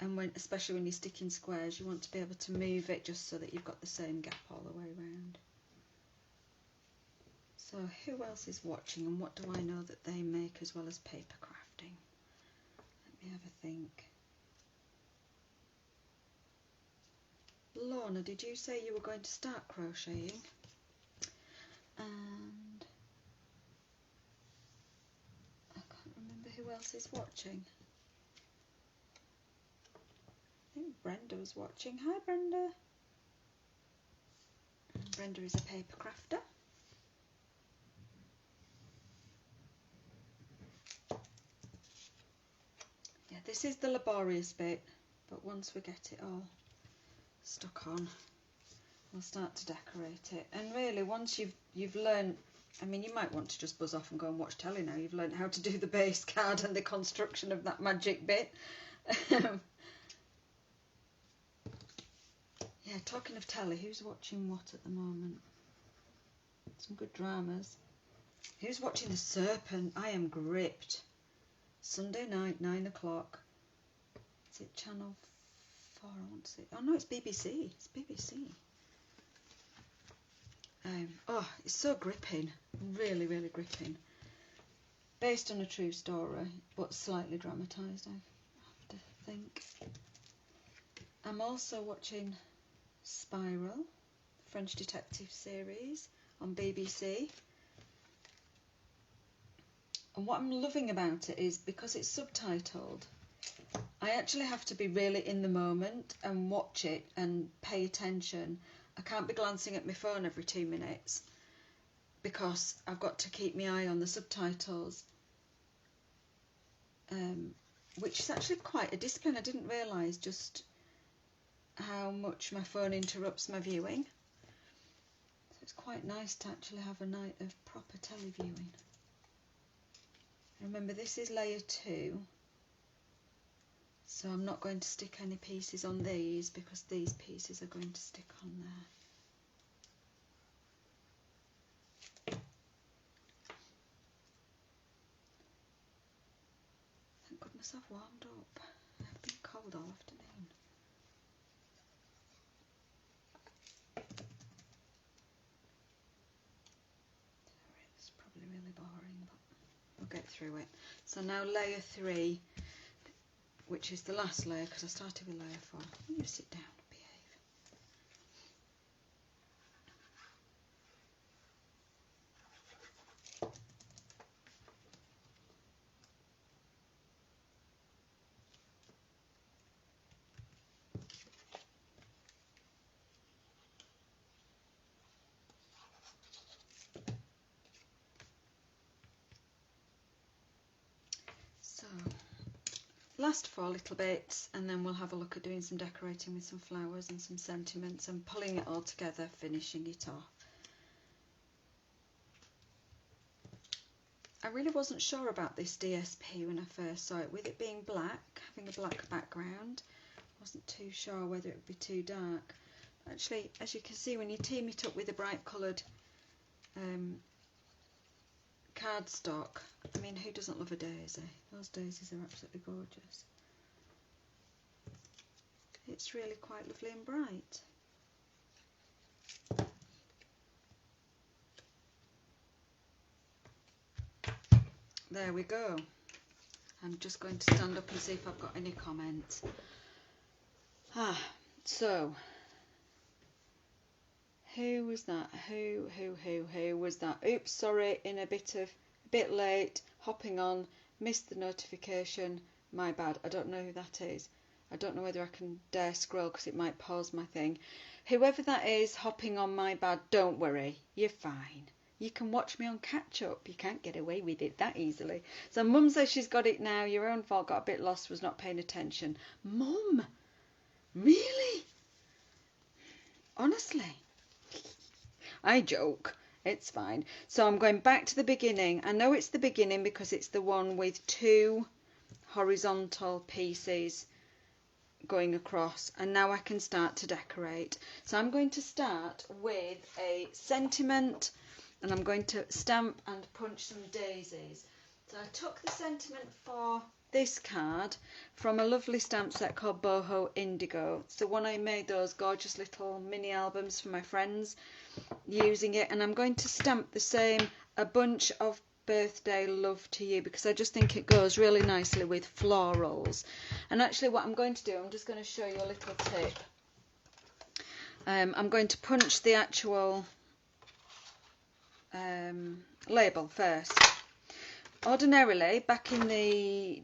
And especially when you're sticking squares, you want to be able to move it just so that you've got the same gap all the way around. So who else is watching and what do I know that they make as well as paper crafting? Let me have a think. Lorna, did you say you were going to start crocheting? And I can't remember who else is watching. I think Brenda was watching. Hi Brenda. Brenda is a paper crafter. Yeah, this is the laborious bit, but once we get it all stuck on, we'll start to decorate it. And really, once you've learned, I mean, you might want to just buzz off and go and watch telly now. You've learned how to do the base card and the construction of that magic bit. Yeah, talking of telly, who's watching what at the moment? Some good dramas. Who's watching The Serpent? I am gripped. Sunday night, 9 o'clock. Is it Channel 4? I want to say. Oh no, it's BBC. It's BBC. Oh, it's so gripping. Really, really gripping. Based on a true story, but slightly dramatised, I have to think. I'm also watching Spiral, French detective series on BBC. And what I'm loving about it is because it's subtitled, I actually have to be really in the moment and watch it and pay attention. I can't be glancing at my phone every 2 minutes because I've got to keep my eye on the subtitles, which is actually quite a discipline. I didn't realise just how much my phone interrupts my viewing. So it's quite nice to actually have a night of proper telly viewing. Remember, this is layer 2, so I'm not going to stick any pieces on these because these pieces are going to stick on there. Thank goodness I've warmed up. I've been cold all afternoon. It's probably really boring, but we'll get through it. So now layer 3, which is the last layer because I started with layer 4. You sit down and behave. So, last 4 little bits, and then we'll have a look at doing some decorating with some flowers and some sentiments and pulling it all together, finishing it off. I really wasn't sure about this DSP when I first saw it, with it being black, having a black background. Wasn't too sure whether it would be too dark. Actually, as you can see, when you team it up with a bright coloured cardstock, I mean, who doesn't love a daisy? Those daisies are absolutely gorgeous. It's really quite lovely and bright. there we go. I'm just going to stand up and see if I've got any comments. So who was that? Who was that? Oops, sorry, a bit late, hopping on, missed the notification, my bad. I don't know who that is. I don't know whether I can dare scroll because it might pause my thing. Whoever that is hopping on, my bad, don't worry, you're fine. You can watch me on catch up. You can't get away with it that easily. So Mum says she's got it now. Your own fault, got a bit lost, was not paying attention. Mum, really? Honestly? I joke. It's fine. So I'm going back to the beginning. I know it's the beginning because it's the one with 2 horizontal pieces going across, and now I can start to decorate. So I'm going to start with a sentiment, and I'm going to stamp and punch some daisies. So I took the sentiment for this card from a lovely stamp set called Boho Indigo. So when I made those gorgeous little mini albums for my friends using it, and I'm going to stamp the same, a bunch of birthday love to you, because I just think it goes really nicely with florals. And actually what I'm going to do, I'm just going to show you a little tip. I'm going to punch the actual label first. Ordinarily, back in the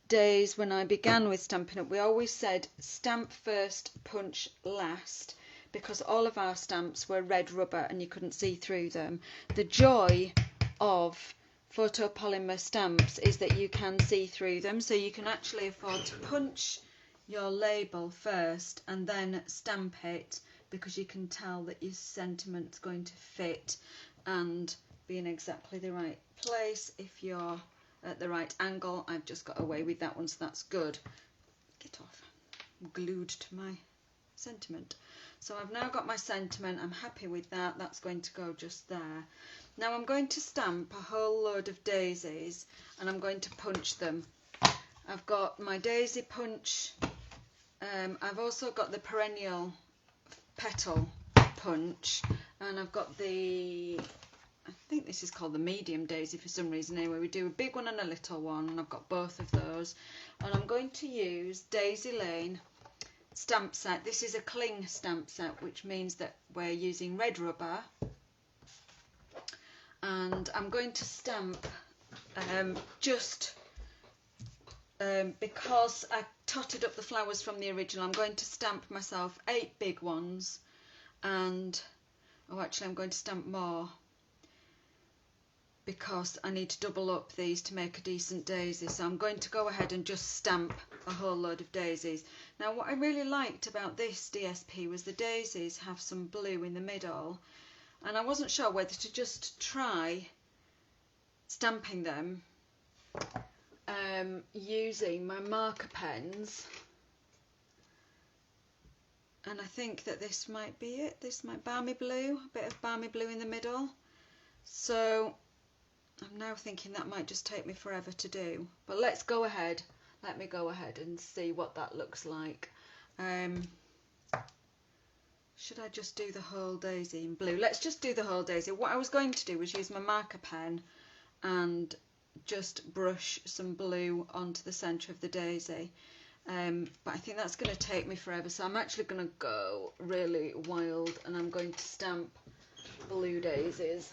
days when I began with Stampin' Up, we always said stamp first, punch last, because all of our stamps were red rubber and you couldn't see through them. The joy of photopolymer stamps is that you can see through them, so you can actually afford to punch your label first and then stamp it, because you can tell that your sentiment's going to fit and be in exactly the right place. If you're at the right angle, I've just got away with that one, so that's good. Get off. I'm glued to my sentiment. So I've now got my sentiment. I'm happy with that. That's going to go just there. Now I'm going to stamp a whole load of daisies, and I'm going to punch them. I've got my daisy punch. I've also got the perennial petal punch, and I've got the, I think this is called the medium daisy for some reason. Anyway, we do a big one and a little one, and I've got both of those. And I'm going to use Daisy Lane stamp set. This is a cling stamp set, which means that we're using red rubber. And I'm going to stamp because I totted up the flowers from the original, I'm going to stamp myself 8 big ones, and actually I'm going to stamp more because I need to double up these to make a decent daisy. So I'm going to go ahead and just stamp a whole load of daisies. Now what I really liked about this DSP was the daisies have some blue in the middle, and I wasn't sure whether to just try stamping them using my marker pens, and I think that this might be it. This might balmy blue, a bit of balmy blue in the middle. So I'm now thinking that might just take me forever to do, but let's go ahead. Let me go ahead and see what that looks like. Should I just do the whole daisy in blue? Let's just do the whole daisy. What I was going to do was use my marker pen and just brush some blue onto the centre of the daisy. But I think that's going to take me forever, so I'm actually going to go really wild, and I'm going to stamp blue daisies.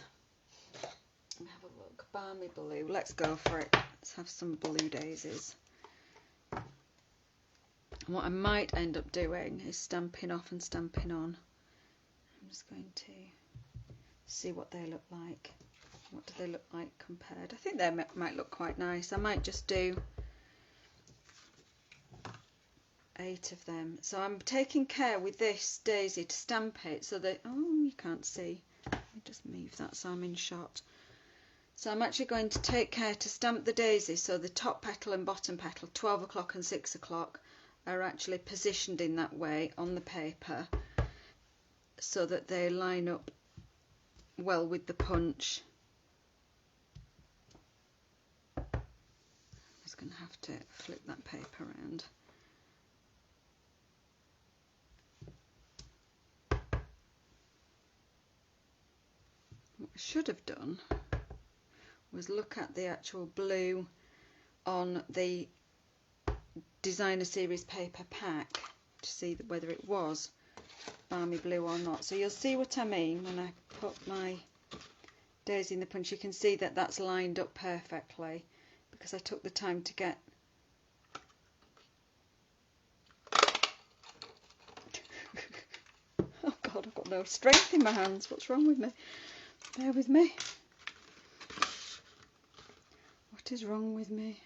Let me have a look. Balmy blue. Let's go for it. Let's have some blue daisies. And what I might end up doing is stamping off and stamping on. I'm just going to see what they look like. What do they look like compared? I think they might look quite nice. I might just do 8 of them. So I'm taking care with this daisy to stamp it so that, oh, you can't see. Let me just move that so I'm in shot. So I'm actually going to take care to stamp the daisy so the top petal and bottom petal, 12 o'clock and 6 o'clock, are actually positioned in that way on the paper so that they line up well with the punch. I'm just going to have to flip that paper around. What I should have done was look at the actual blue on the designer series paper pack to see whether it was balmy blue or not. So you'll see what I mean when I put my daisy in the punch. You can see that that's lined up perfectly because I took the time to get oh God, I've got no strength in my hands. What's wrong with me? Bear with me. What is wrong with me?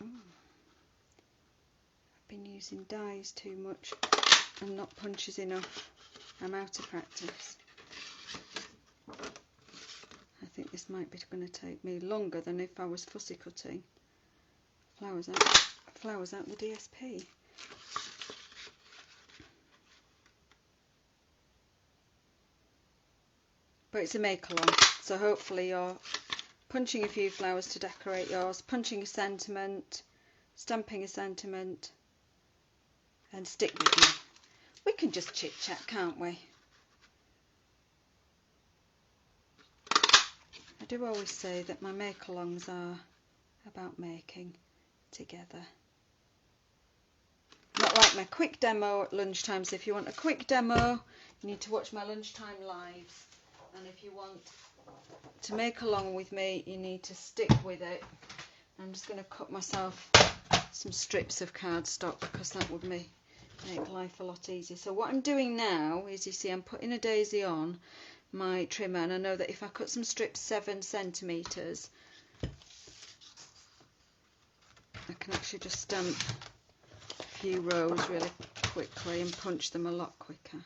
Oh. I've been using dies too much and not punches enough. I'm out of practice. I think this might be going to take me longer than if I was fussy cutting flowers out the DSP. But it's a make-along, so hopefully you're punching a few flowers to decorate yours, punching a sentiment, stamping a sentiment, and stick with me. We can just chit-chat, can't we? I do always say that my make-alongs are about making together. Not like my quick demo at lunchtime, so if you want a quick demo, you need to watch my lunchtime lives. And if you want to make along with me, you need to stick with it. I'm just going to cut myself some strips of cardstock because that would make life a lot easier. So what I'm doing now is, you see, I'm putting a daisy on my trimmer, and I know that if I cut some strips 7 centimetres, I can actually just stamp a few rows really quickly and punch them a lot quicker.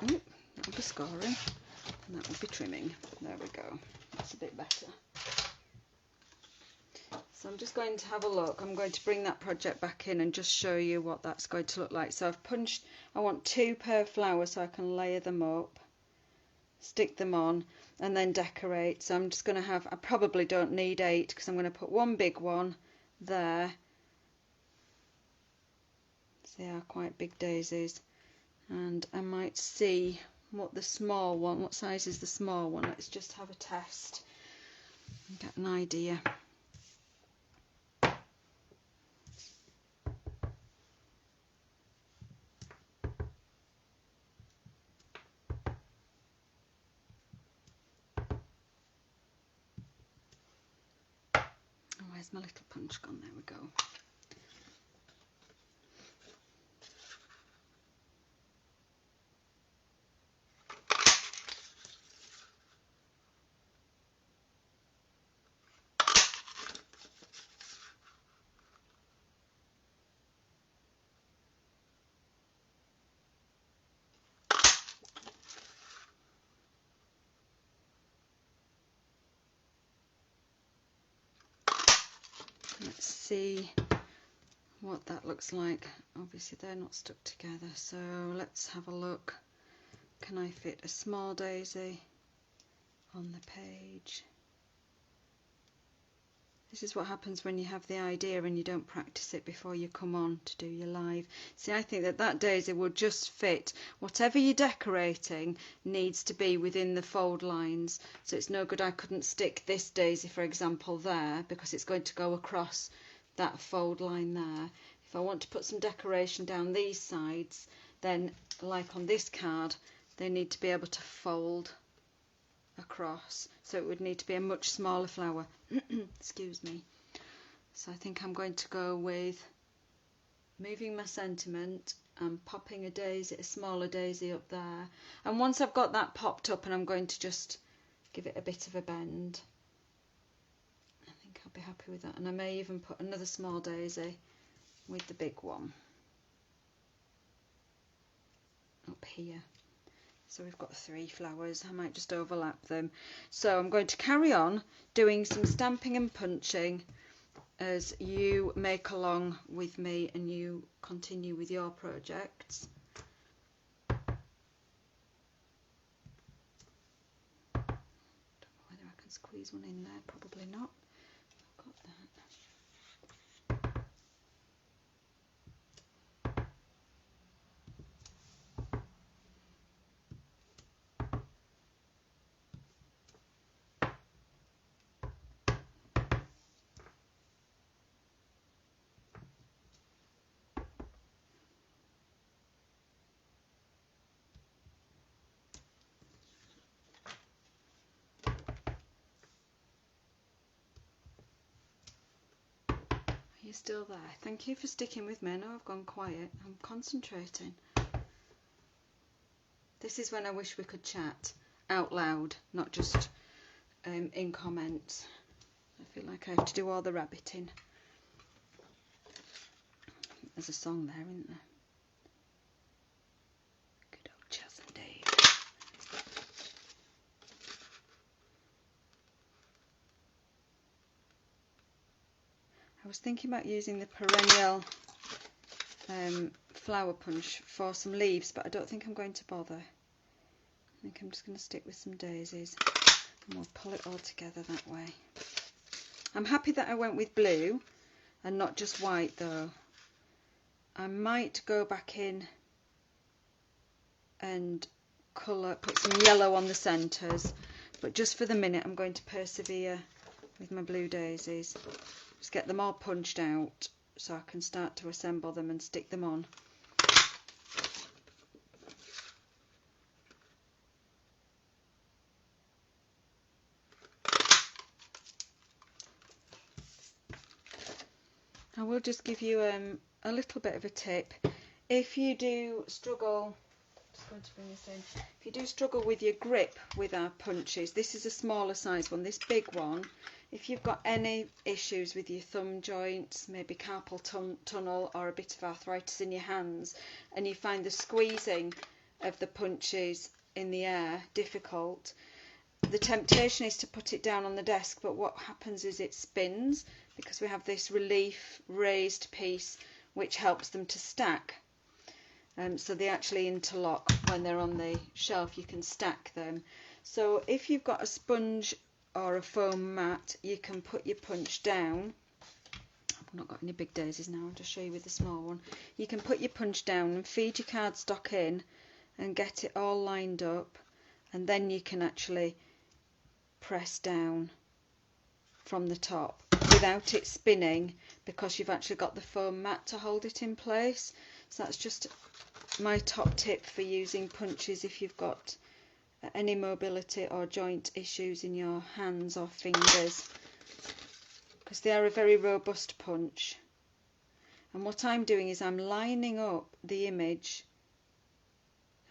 Ooh, that'll be scoring, and that will be trimming. There we go. That's a bit better. So I'm just going to have a look. I'm going to bring that project back in and just show you what that's going to look like. So I've punched, I want 2 per flower so I can layer them up, stick them on, and then decorate. So I'm just going to have, I probably don't need 8 because I'm going to put 1 big one there. So they are quite big daisies. And I might see what the small one, what size is the small one. Let's just have a test and get an idea. Where's my little punch gone? There we go. Let's see what that looks like. Obviously they're not stuck together, so let's have a look. Can I fit a small daisy on the page? This is what happens when you have the idea and you don't practice it before you come on to do your live. See, I think that that daisy will just fit. Whatever you're decorating needs to be within the fold lines. So it's no good I couldn't stick this daisy, for example, there, because it's going to go across that fold line there. If I want to put some decoration down these sides, then like on this card, they need to be able to fold across, so it would need to be a much smaller flower. Excuse me. So I think I'm going to go with moving my sentiment and popping a daisy, a smaller daisy up there, and once I've got that popped up, and I'm going to just give it a bit of a bend, I think I'll be happy with that. And I may even put another small daisy with the big one up here. So we've got 3 flowers. I might just overlap them. So I'm going to carry on doing some stamping and punching as you make along with me and you continue with your projects. Don't know whether I can squeeze one in there. Probably not. I've got that. you're still there. Thank you for sticking with me. I know I've gone quiet. I'm concentrating. This is when I wish we could chat out loud, not just in comments. I feel like I have to do all the rabbiting. There's a song there, isn't there? Good old Chas and Dave. I was thinking about using the perennial flower punch for some leaves, but I don't think I'm going to bother. I think I'm just going to stick with some daisies and we'll pull it all together that way. I'm happy that I went with blue and not just white though. I might go back in and put some yellow on the centres, but just for the minute I'm going to persevere with my blue daisies. Just get them all punched out so I can start to assemble them and stick them on. I will just give you a little bit of a tip. If you do struggle, just going to bring this in. If you do struggle with your grip with our punches, this is a smaller size one. This big one, if you've got any issues with your thumb joints, maybe carpal tunnel or a bit of arthritis in your hands, and you find the squeezing of the punches in the air difficult, the temptation is to put it down on the desk, but what happens is it spins because we have this relief raised piece which helps them to stack. So they actually interlock when they're on the shelf. You can stack them. So if you've got a sponge or a foam mat, you can put your punch down. I've not got any big daisies now, I'll just show you with the small one. You can put your punch down and feed your cardstock in and get it all lined up, and then you can actually press down from the top without it spinning because you've actually got the foam mat to hold it in place. So that's just my top tip for using punches if you've got any mobility or joint issues in your hands or fingers, because they are a very robust punch. And what I'm doing is I'm lining up the image.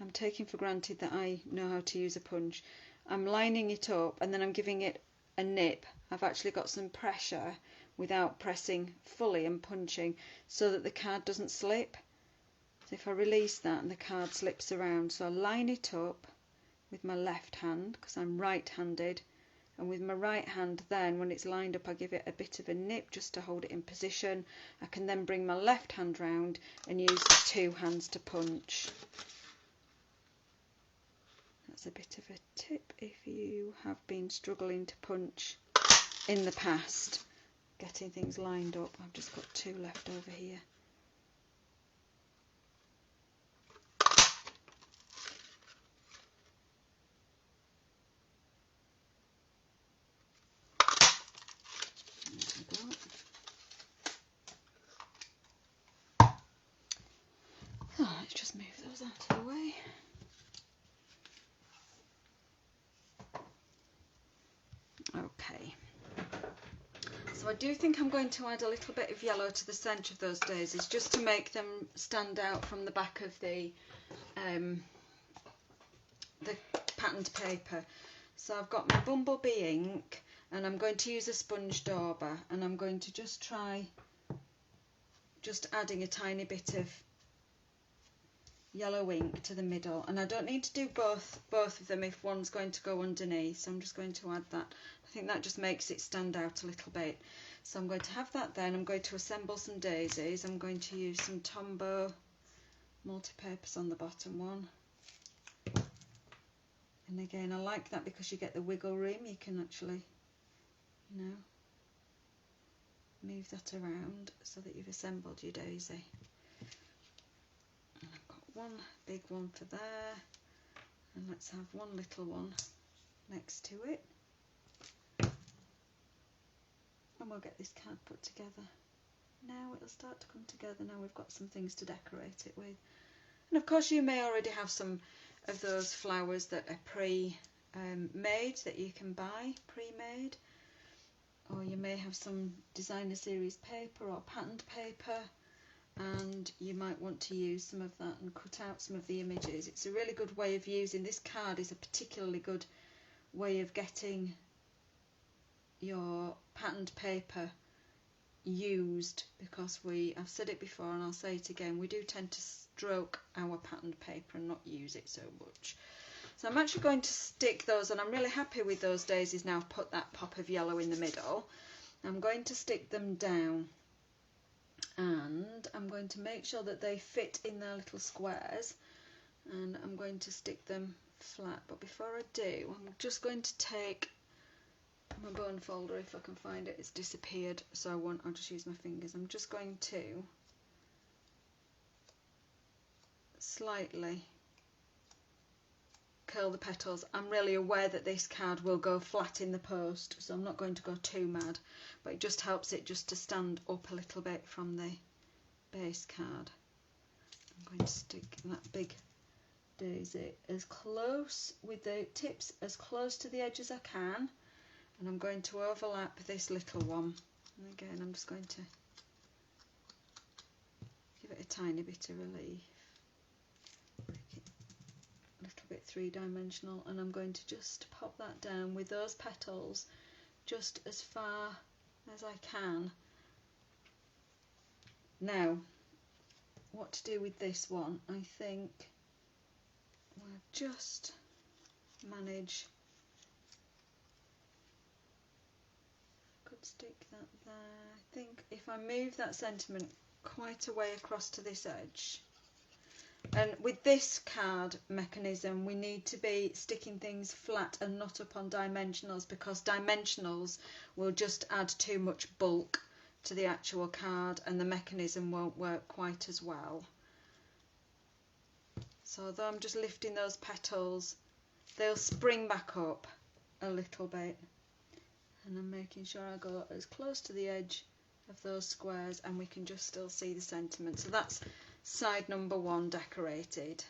I'm taking for granted that I know how to use a punch. I'm lining it up and then I'm giving it a nip. I've actually got some pressure without pressing fully and punching so that the card doesn't slip. So if I release that and the card slips around, so I line it up with my left hand because I'm right-handed, and with my right hand then when it's lined up I give it a bit of a nip just to hold it in position. I can then bring my left hand round and use the two hands to punch. That's a bit of a tip if you have been struggling to punch in the past, getting things lined up. I've just got two left over here. Oh, let's just move those out of the way. Okay, so I do think I'm going to add a little bit of yellow to the centre of those daisies just to make them stand out from the back of the patterned paper. So I've got my Bumblebee ink and I'm going to use a sponge dauber, and I'm going to just try adding a tiny bit of yellow ink to the middle, and I don't need to do both of them if one's going to go underneath, so I'm just going to add that. I think that just makes it stand out a little bit. So I'm going to have that then. I'm going to assemble some daisies. I'm going to use some Tombow multi-purpose on the bottom one, and again I like that because you get the wiggle room. You can actually, you know, move that around so that you've assembled your daisy. And I've got one big one for there, and let's have one little one next to it, and we'll get this card put together. Now it'll start to come together. Now we've got some things to decorate it with. And of course you may already have some of those flowers that are pre-made that you can buy pre-made, or you may have some designer series paper or patterned paper, and you might want to use some of that and cut out some of the images. It's a really good way of using this card. Is a particularly good way of getting your patterned paper used, because I've said it before and I'll say it again, we do tend to stroke our patterned paper and not use it so much. So I'm actually going to stick those, and I'm really happy with those daisies now. I've put that pop of yellow in the middle. I'm going to stick them down, and I'm going to make sure that they fit in their little squares, and I'm going to stick them flat. But before I do, I'm just going to take my bone folder, if I can find it. It's disappeared, so I'll just use my fingers. I'm just going to slightly curl the petals. I'm really aware that this card will go flat in the post, so I'm not going to go too mad, but it just helps it just to stand up a little bit from the base card. I'm going to stick that big daisy as close, with the tips as close to the edge as I can, and I'm going to overlap this little one, and again I'm just going to give it a tiny bit of relief, make it a little bit three-dimensional, and I'm going to just pop that down with those petals just as far as I can. Now, what to do with this one? I think we'll just manage. Could stick that there. I think if I move that sentiment quite a way across to this edge, and with this card mechanism we need to be sticking things flat and not up on dimensionals, because dimensionals will just add too much bulk to the actual card and the mechanism won't work quite as well. So although I'm just lifting those petals, they'll spring back up a little bit, and I'm making sure I go as close to the edge of those squares and we can just still see the sentiment. So that's side number 1 decorated,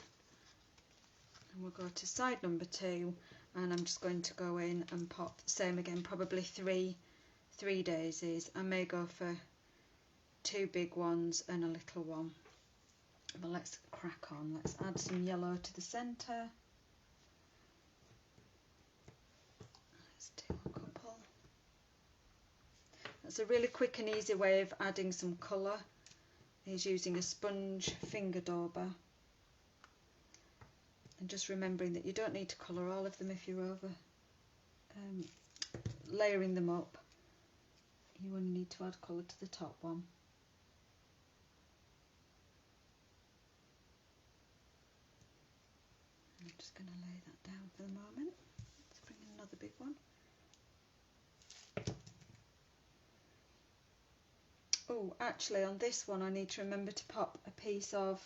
and we'll go to side number 2, and I'm just going to go in and pop, same again, probably three daisies. I may go for 2 big ones and a little one, but let's crack on. Let's add some yellow to the centre. Let's do a couple. That's a really quick and easy way of adding some colour, is using a sponge finger dauber, and just remembering that you don't need to colour all of them if you're over layering them up. You only need to add colour to the top one. I'm just going to lay that down for the moment. Let's bring in another big one. Oh, actually on this one I need to remember to pop a piece of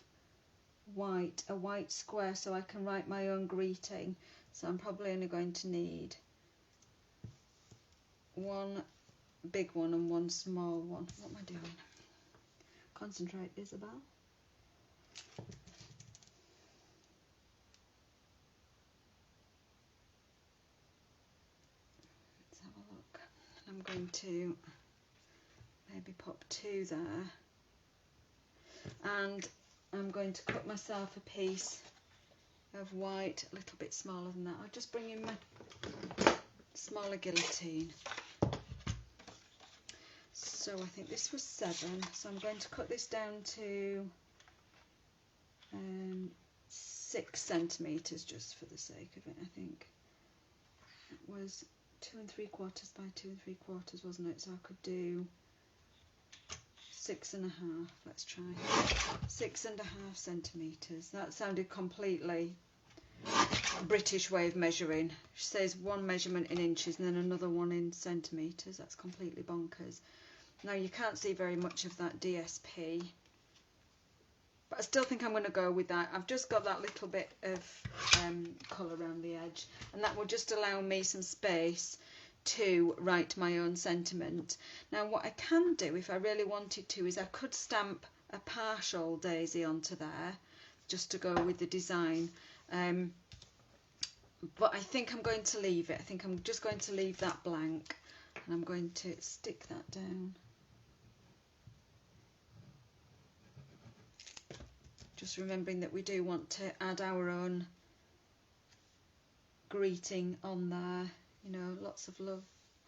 white, a white square, so I can write my own greeting. So I'm probably only going to need 1 big one and 1 small one. What am I doing? Concentrate, Isabel. Let's have a look. I'm going to maybe pop 2 there, and I'm going to cut myself a piece of white a little bit smaller than that. I'll just bring in my smaller guillotine. So I think this was 7, so I'm going to cut this down to 6 centimetres just for the sake of it. I think it was 2 3/4 by 2 3/4, wasn't it? So I could do 6 1/2. Let's try 6 1/2 centimetres. That sounded completely British way of measuring. She says one measurement in inches and then another one in centimetres. That's completely bonkers. Now you can't see very much of that DSP, but I still think I'm going to go with that. I've just got that little bit of colour around the edge, and that will just allow me some space to write my own sentiment. Now what I can do if I really wanted to is I could stamp a partial daisy onto there just to go with the design, but I think I'm going to leave it. I think I'm just going to leave that blank, and I'm going to stick that down. Just remembering that we do want to add our own greeting on there, you know, lots of love,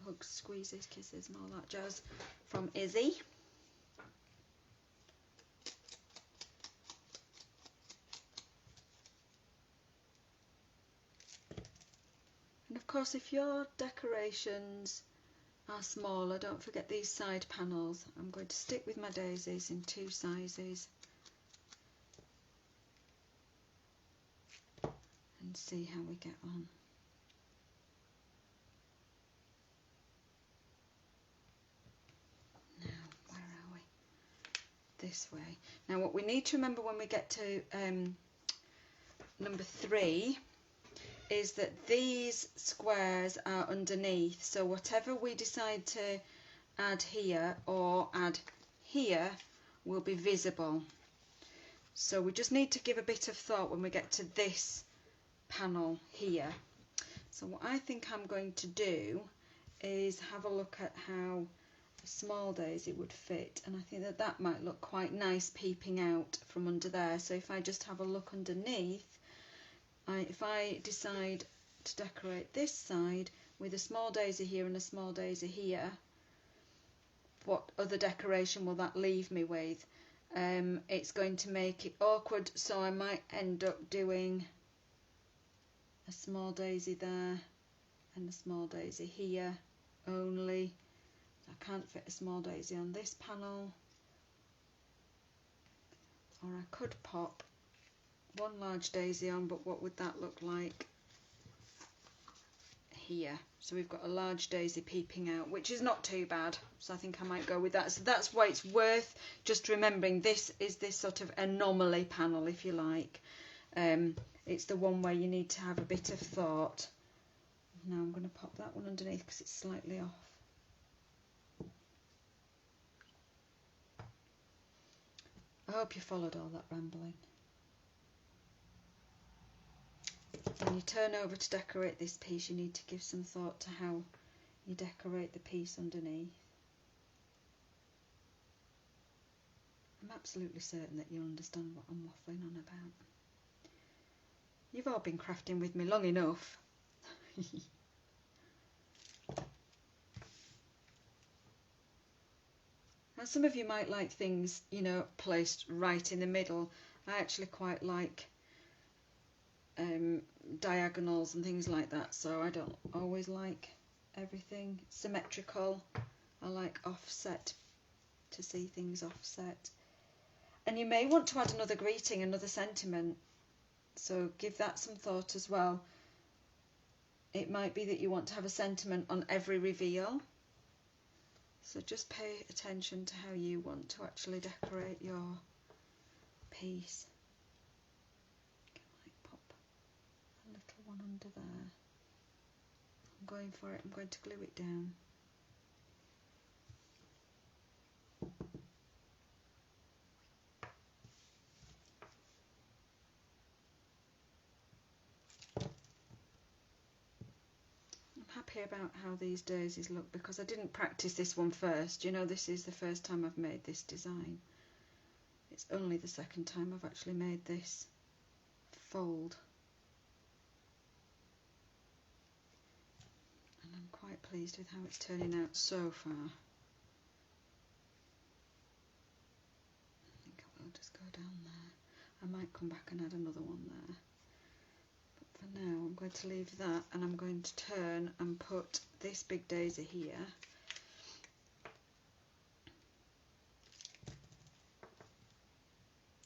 hugs, squeezes, kisses and all that jazz from Izzy. And of course, if your decorations are smaller, don't forget these side panels. I'm going to stick with my daisies in 2 sizes and see how we get on. Now, where are we? This way. Now what we need to remember when we get to number 3 is that these squares are underneath, so whatever we decide to add here or add here will be visible. So we just need to give a bit of thought when we get to this panel here. So what I think I'm going to do is have a look at how a small daisy would fit, and I think that that might look quite nice peeping out from under there. So if I just have a look underneath, if I decide to decorate this side with a small daisy here and a small daisy here, what other decoration will that leave me with? It's going to make it awkward, so I might end up doing a small daisy there and a small daisy here only. I can't fit a small daisy on this panel, or I could pop one large daisy on, but what would that look like here? So we've got a large daisy peeping out, which is not too bad, so I think I might go with that. So that's why it's worth just remembering this is this sort of anomaly panel, if you like. It's the one where you need to have a bit of thought. Now I'm going to pop that one underneath because it's slightly off. I hope you followed all that rambling. When you turn over to decorate this piece, you need to give some thought to how you decorate the piece underneath. I'm absolutely certain that you'll understand what I'm waffling on about. You've all been crafting with me long enough. Now some of you might like things, you know, placed right in the middle. I actually quite like diagonals and things like that, so I don't always like everything symmetrical. I like offset, to see things offset. And you may want to add another greeting, another sentiment, so give that some thought as well. It might be that you want to have a sentiment on every reveal, so just pay attention to how you want to actually decorate your piece. One under there. I'm going for it. I'm going to glue it down. I'm happy about how these daisies look because I didn't practice this one first. You know, this is the first time I've made this design. It's only the second time I've actually made this fold. And I'm quite pleased with how it's turning out so far. I think I will just go down there. I might come back and add another one there. But for now I'm going to leave that, and I'm going to turn and put this big daisy here.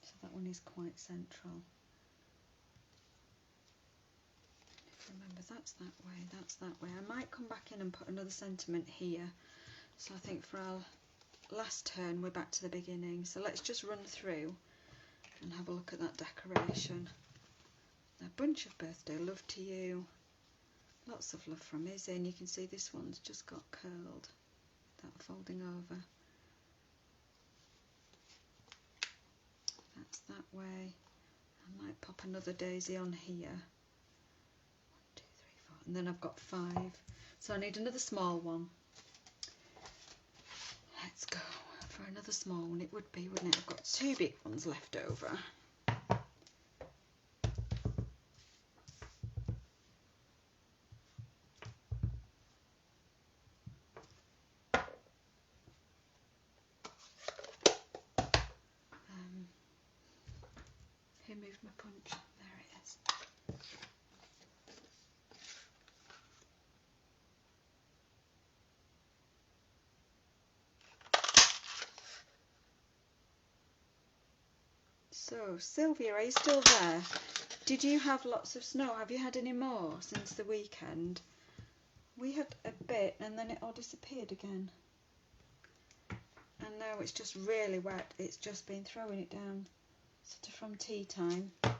So that one is quite central. Remember, that's that way, that's that way. I might come back in and put another sentiment here. So I think for our last turn we're back to the beginning. So let's just run through and have a look at that decoration. A bunch of birthday love to you. Lots of love from Izzy, and you can see this one's just got curled without folding over. That's that way. I might pop another daisy on here. And then I've got 5, so I need another small one. Let's go for another small one. It would be, wouldn't it? I've got 2 big ones left over. Who moved my punch? There it is. So, Sylvia, are you still there? Did you have lots of snow? Have you had any more since the weekend? We had a bit and then it all disappeared again. And now it's just really wet. It's just been throwing it down sort of from tea time. I'm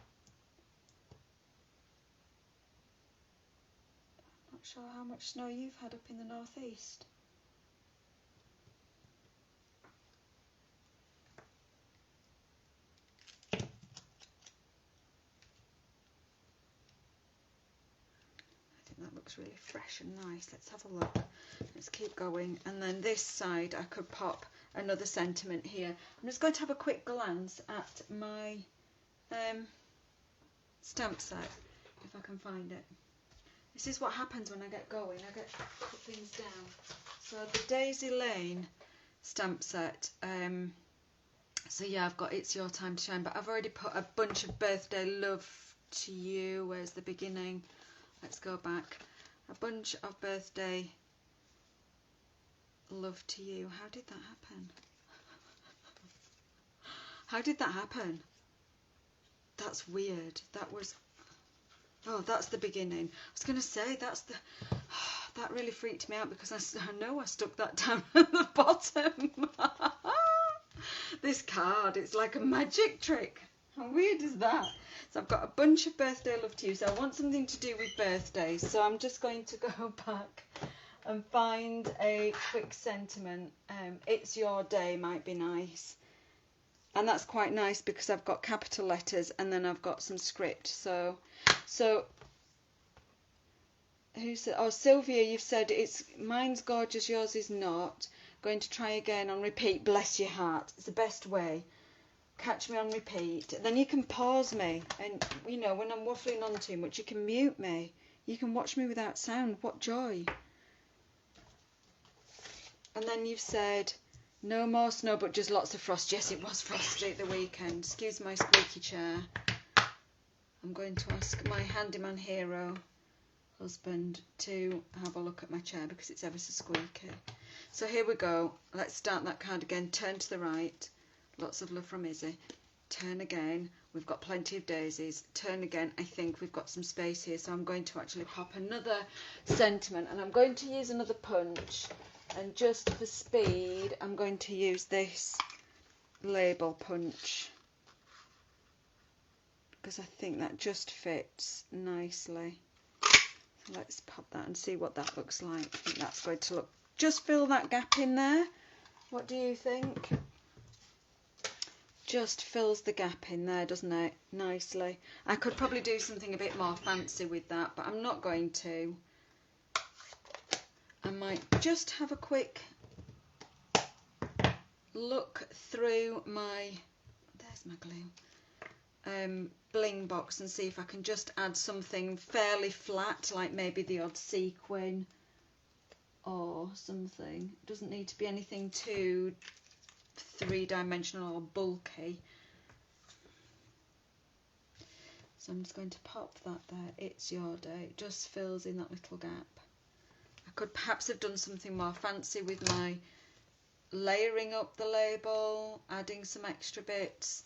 not sure how much snow you've had up in the northeast. That looks really fresh and nice. Let's have a look. Let's keep going. And then this side I could pop another sentiment here. I'm just going to have a quick glance at my stamp set, if I can find it. This is what happens when I get going. I get put things down. So the Daisy Lane stamp set. So yeah, I've got It's Your Time to Shine, but I've already put a bunch of birthday love to you. Where's the beginning? Let's go back. A bunch of birthday love to you. How did that happen? How did that happen? That's weird. That was... Oh, that's the beginning. I was going to say, that's the... That really freaked me out because I know I stuck that down at the bottom. This card, it's like a magic trick. How weird is that? So I've got a bunch of birthday love to you. So I want something to do with birthdays. So I'm just going to go back and find a quick sentiment. It's your day might be nice. And that's quite nice because I've got capital letters and then I've got some script. So who said? Oh, Sylvia, you've said mine's gorgeous, yours is not. Going to try again on repeat. Bless your heart. It's the best way. Catch me on repeat. Then you can pause me, and you know when I'm waffling on too much, you can mute me. You can watch me without sound. What joy! And then you've said no more snow, but just lots of frost. Yes, it was frosty at the weekend. Excuse my squeaky chair. I'm going to ask my handyman hero husband to have a look at my chair because it's ever so squeaky. So here we go. Let's start that card again. Turn to the right. Lots of love from Izzy. Turn again. We've got plenty of daisies. Turn again. I think we've got some space here, so I'm going to actually pop another sentiment, and I'm going to use another punch, and just for speed I'm going to use this label punch because I think that just fits nicely. So let's pop that and see what that looks like. I think that's going to look, just fill that gap in there. What do you think? Just fills the gap in there, doesn't it? Nicely. I could probably do something a bit more fancy with that, but I'm not going to. I might just have a quick look through my, there's my glue, bling box and see if I can just add something fairly flat, like maybe the odd sequin or something. It doesn't need to be anything too three-dimensional or bulky. So I'm just going to pop that there. It's your day. It just fills in that little gap. I could perhaps have done something more fancy with my layering up the label, adding some extra bits,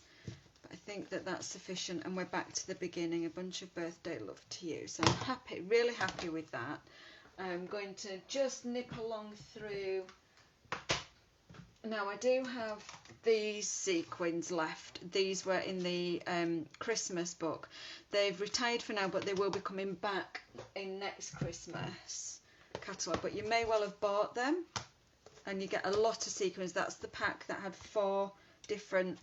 but I think that that's sufficient, and we're back to the beginning. A bunch of birthday love to you. So I'm happy, really happy with that. I'm going to just nip along through. Now I do have these sequins left. These were in the Christmas book. They've retired for now, but they will be coming back in next Christmas catalogue. But you may well have bought them, and you get a lot of sequins. That's the pack that had 4 different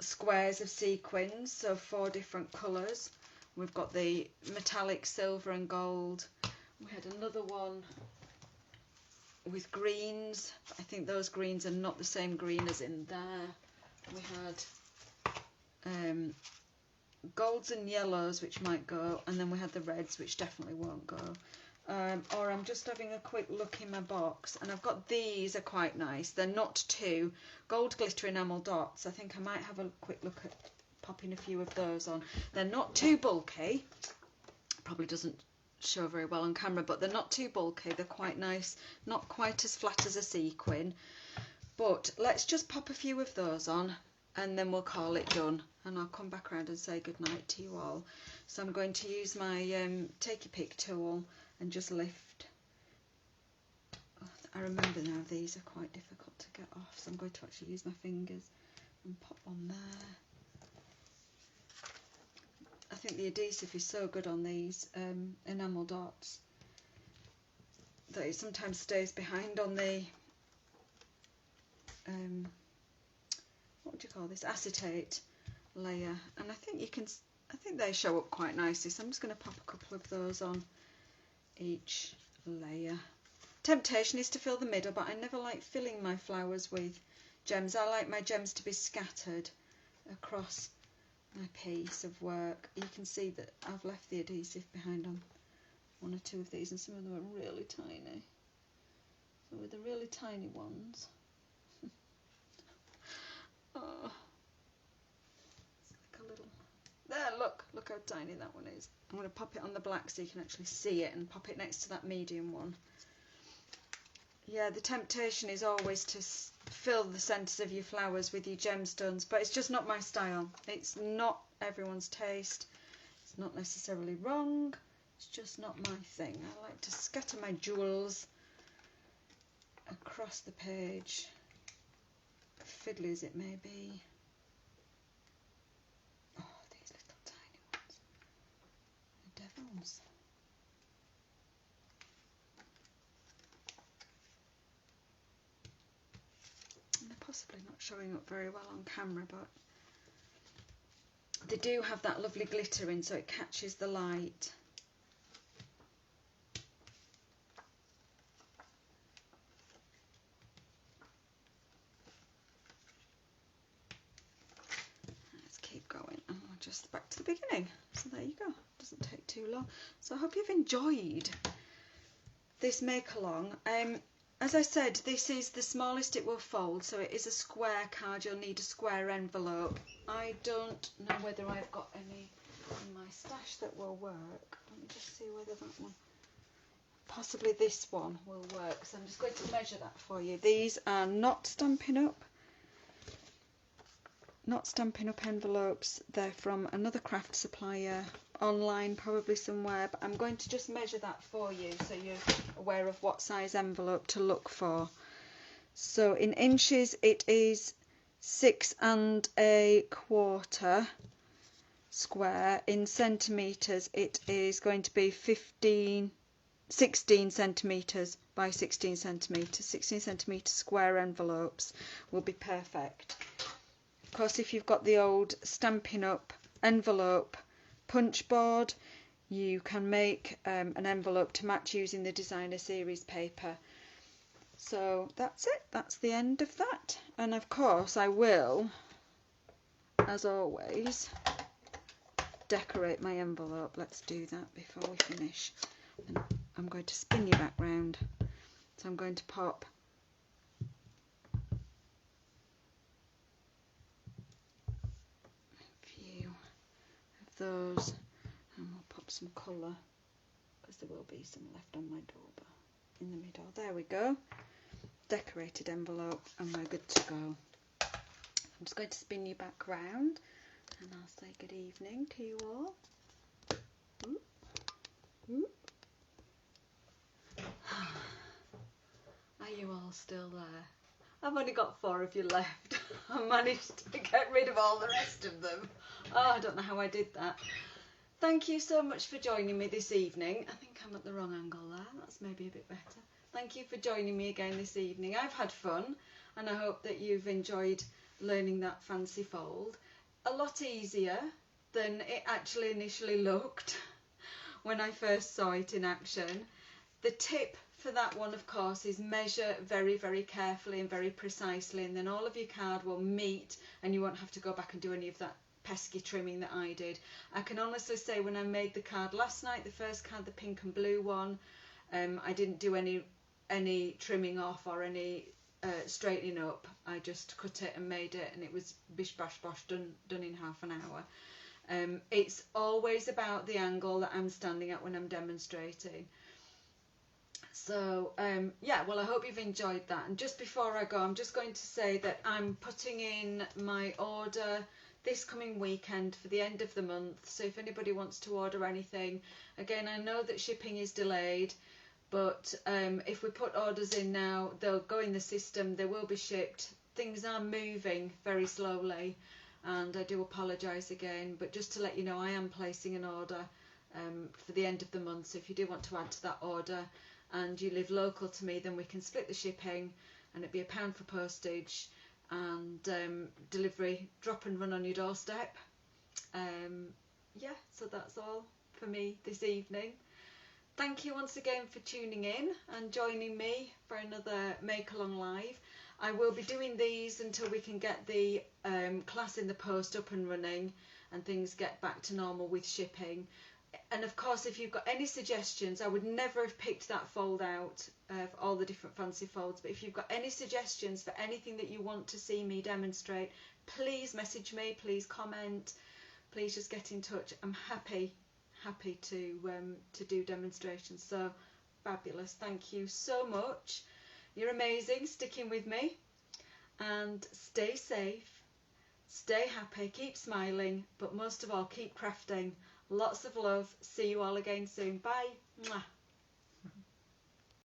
squares of sequins, so 4 different colours. We've got the metallic silver and gold. We had another one with greens. I think those greens are not the same green as in there. We had golds and yellows, which might go, and then we had the reds, which definitely won't go. Or I'm just having a quick look in my box, and I've got these are quite nice. They're not too gold glitter enamel dots. I think I might have a quick look at popping a few of those on. They're not too bulky. Probably doesn't show very well on camera, but they're not too bulky. They're quite nice, not quite as flat as a sequin. But let's just pop a few of those on, and then we'll call it done, and I'll come back around and say good night to you all. So I'm going to use my take your pick tool and just lift. I remember now these are quite difficult to get off, so I'm going to actually use my fingers and pop on there. I think the adhesive is so good on these enamel dots that it sometimes stays behind on the what do you call this, acetate layer, and I think they show up quite nicely, so I'm just going to pop a couple of those on each layer. Temptation is to fill the middle, but I never like filling my flowers with gems. I like my gems to be scattered across my piece of work. You can see that I've left the adhesive behind on one or two of these, and some of them are really tiny. So with the really tiny ones, oh, it's like a little, there, look how tiny that one is. I'm going to pop it on the black so you can actually see it, and pop it next to that medium one. Yeah, the temptation is always to fill the centres of your flowers with your gemstones, but it's just not my style. It's not everyone's taste. It's not necessarily wrong. It's just not my thing. I like to scatter my jewels across the page, fiddly as it may be. Oh, these little tiny ones. The devils. They're possibly not showing up very well on camera, but they do have that lovely glitter in, so it catches the light. Let's keep going, and we're just back to the beginning. So there you go. Doesn't take too long. So I hope you've enjoyed this make along. As I said, this is the smallest it will fold, so it is a square card. You'll need a square envelope. I don't know whether I've got any in my stash that will work. Let me just see whether that one, possibly this one, will work. So I'm just going to measure that for you. These are not Stampin' Up envelopes. They're from another craft supplier, online probably somewhere, but I'm going to just measure that for you so you're aware of what size envelope to look for. So in inches it is 6 1/4 square. In centimetres it is going to be 16 centimetres by 16 centimetres. 16 centimetre square envelopes will be perfect. Of course, if you've got the old Stampin' Up envelope punch board, you can make an envelope to match using the designer series paper. So that's it, that's the end of that. And of course I will, as always, decorate my envelope. Let's do that before we finish. And I'm going to spin you back round. So I'm going to pop those, and we'll pop some colour because there will be some left on my dauber in the middle. There we go, decorated envelope, and we're good to go. I'm just going to spin you back round and I'll say good evening to you all. Oop. Oop. Are you all still there? I've only got 4 of you left. I managed to get rid of all the rest of them. Oh, I don't know how I did that. Thank you so much for joining me this evening. I think I'm at the wrong angle there. That's maybe a bit better. Thank you for joining me again this evening. I've had fun, and I hope that you've enjoyed learning that fancy fold. A lot easier than it actually initially looked when I first saw it in action. The tip for that one, of course, is measure very, very carefully and very precisely, and then all of your card will meet and you won't have to go back and do any of that pesky trimming that I did. I can honestly say when I made the card last night, the first card, the pink and blue one, I didn't do any trimming off or any straightening up. I just cut it and made it, and it was bish bash bosh, done in half an hour. It's always about the angle that I'm standing at when I'm demonstrating. So yeah, well, I hope you've enjoyed that. And just before I go, I'm just going to say that I'm putting in my order this coming weekend for the end of the month. So if anybody wants to order anything, again, I know that shipping is delayed, but if we put orders in now, they'll go in the system, they will be shipped. Things are moving very slowly, and I do apologise again, but just to let you know, I am placing an order for the end of the month. So if you do want to add to that order and you live local to me, then we can split the shipping, and it'd be £1 for postage and delivery, drop and run on your doorstep. Yeah, so that's all for me this evening. Thank you once again for tuning in and joining me for another Make Along Live. I will be doing these until we can get the class in the post up and running and things get back to normal with shipping. And of course, if you've got any suggestions, I would never have picked that fold out of all the different fancy folds, but if you've got any suggestions for anything that you want to see me demonstrate, please message me, please comment, please just get in touch. I'm happy to do demonstrations. So fabulous. Thank you so much. You're amazing, sticking with me, and stay safe, stay happy, keep smiling, but most of all, keep crafting. Lots of love. See you all again soon. Bye. Mwah.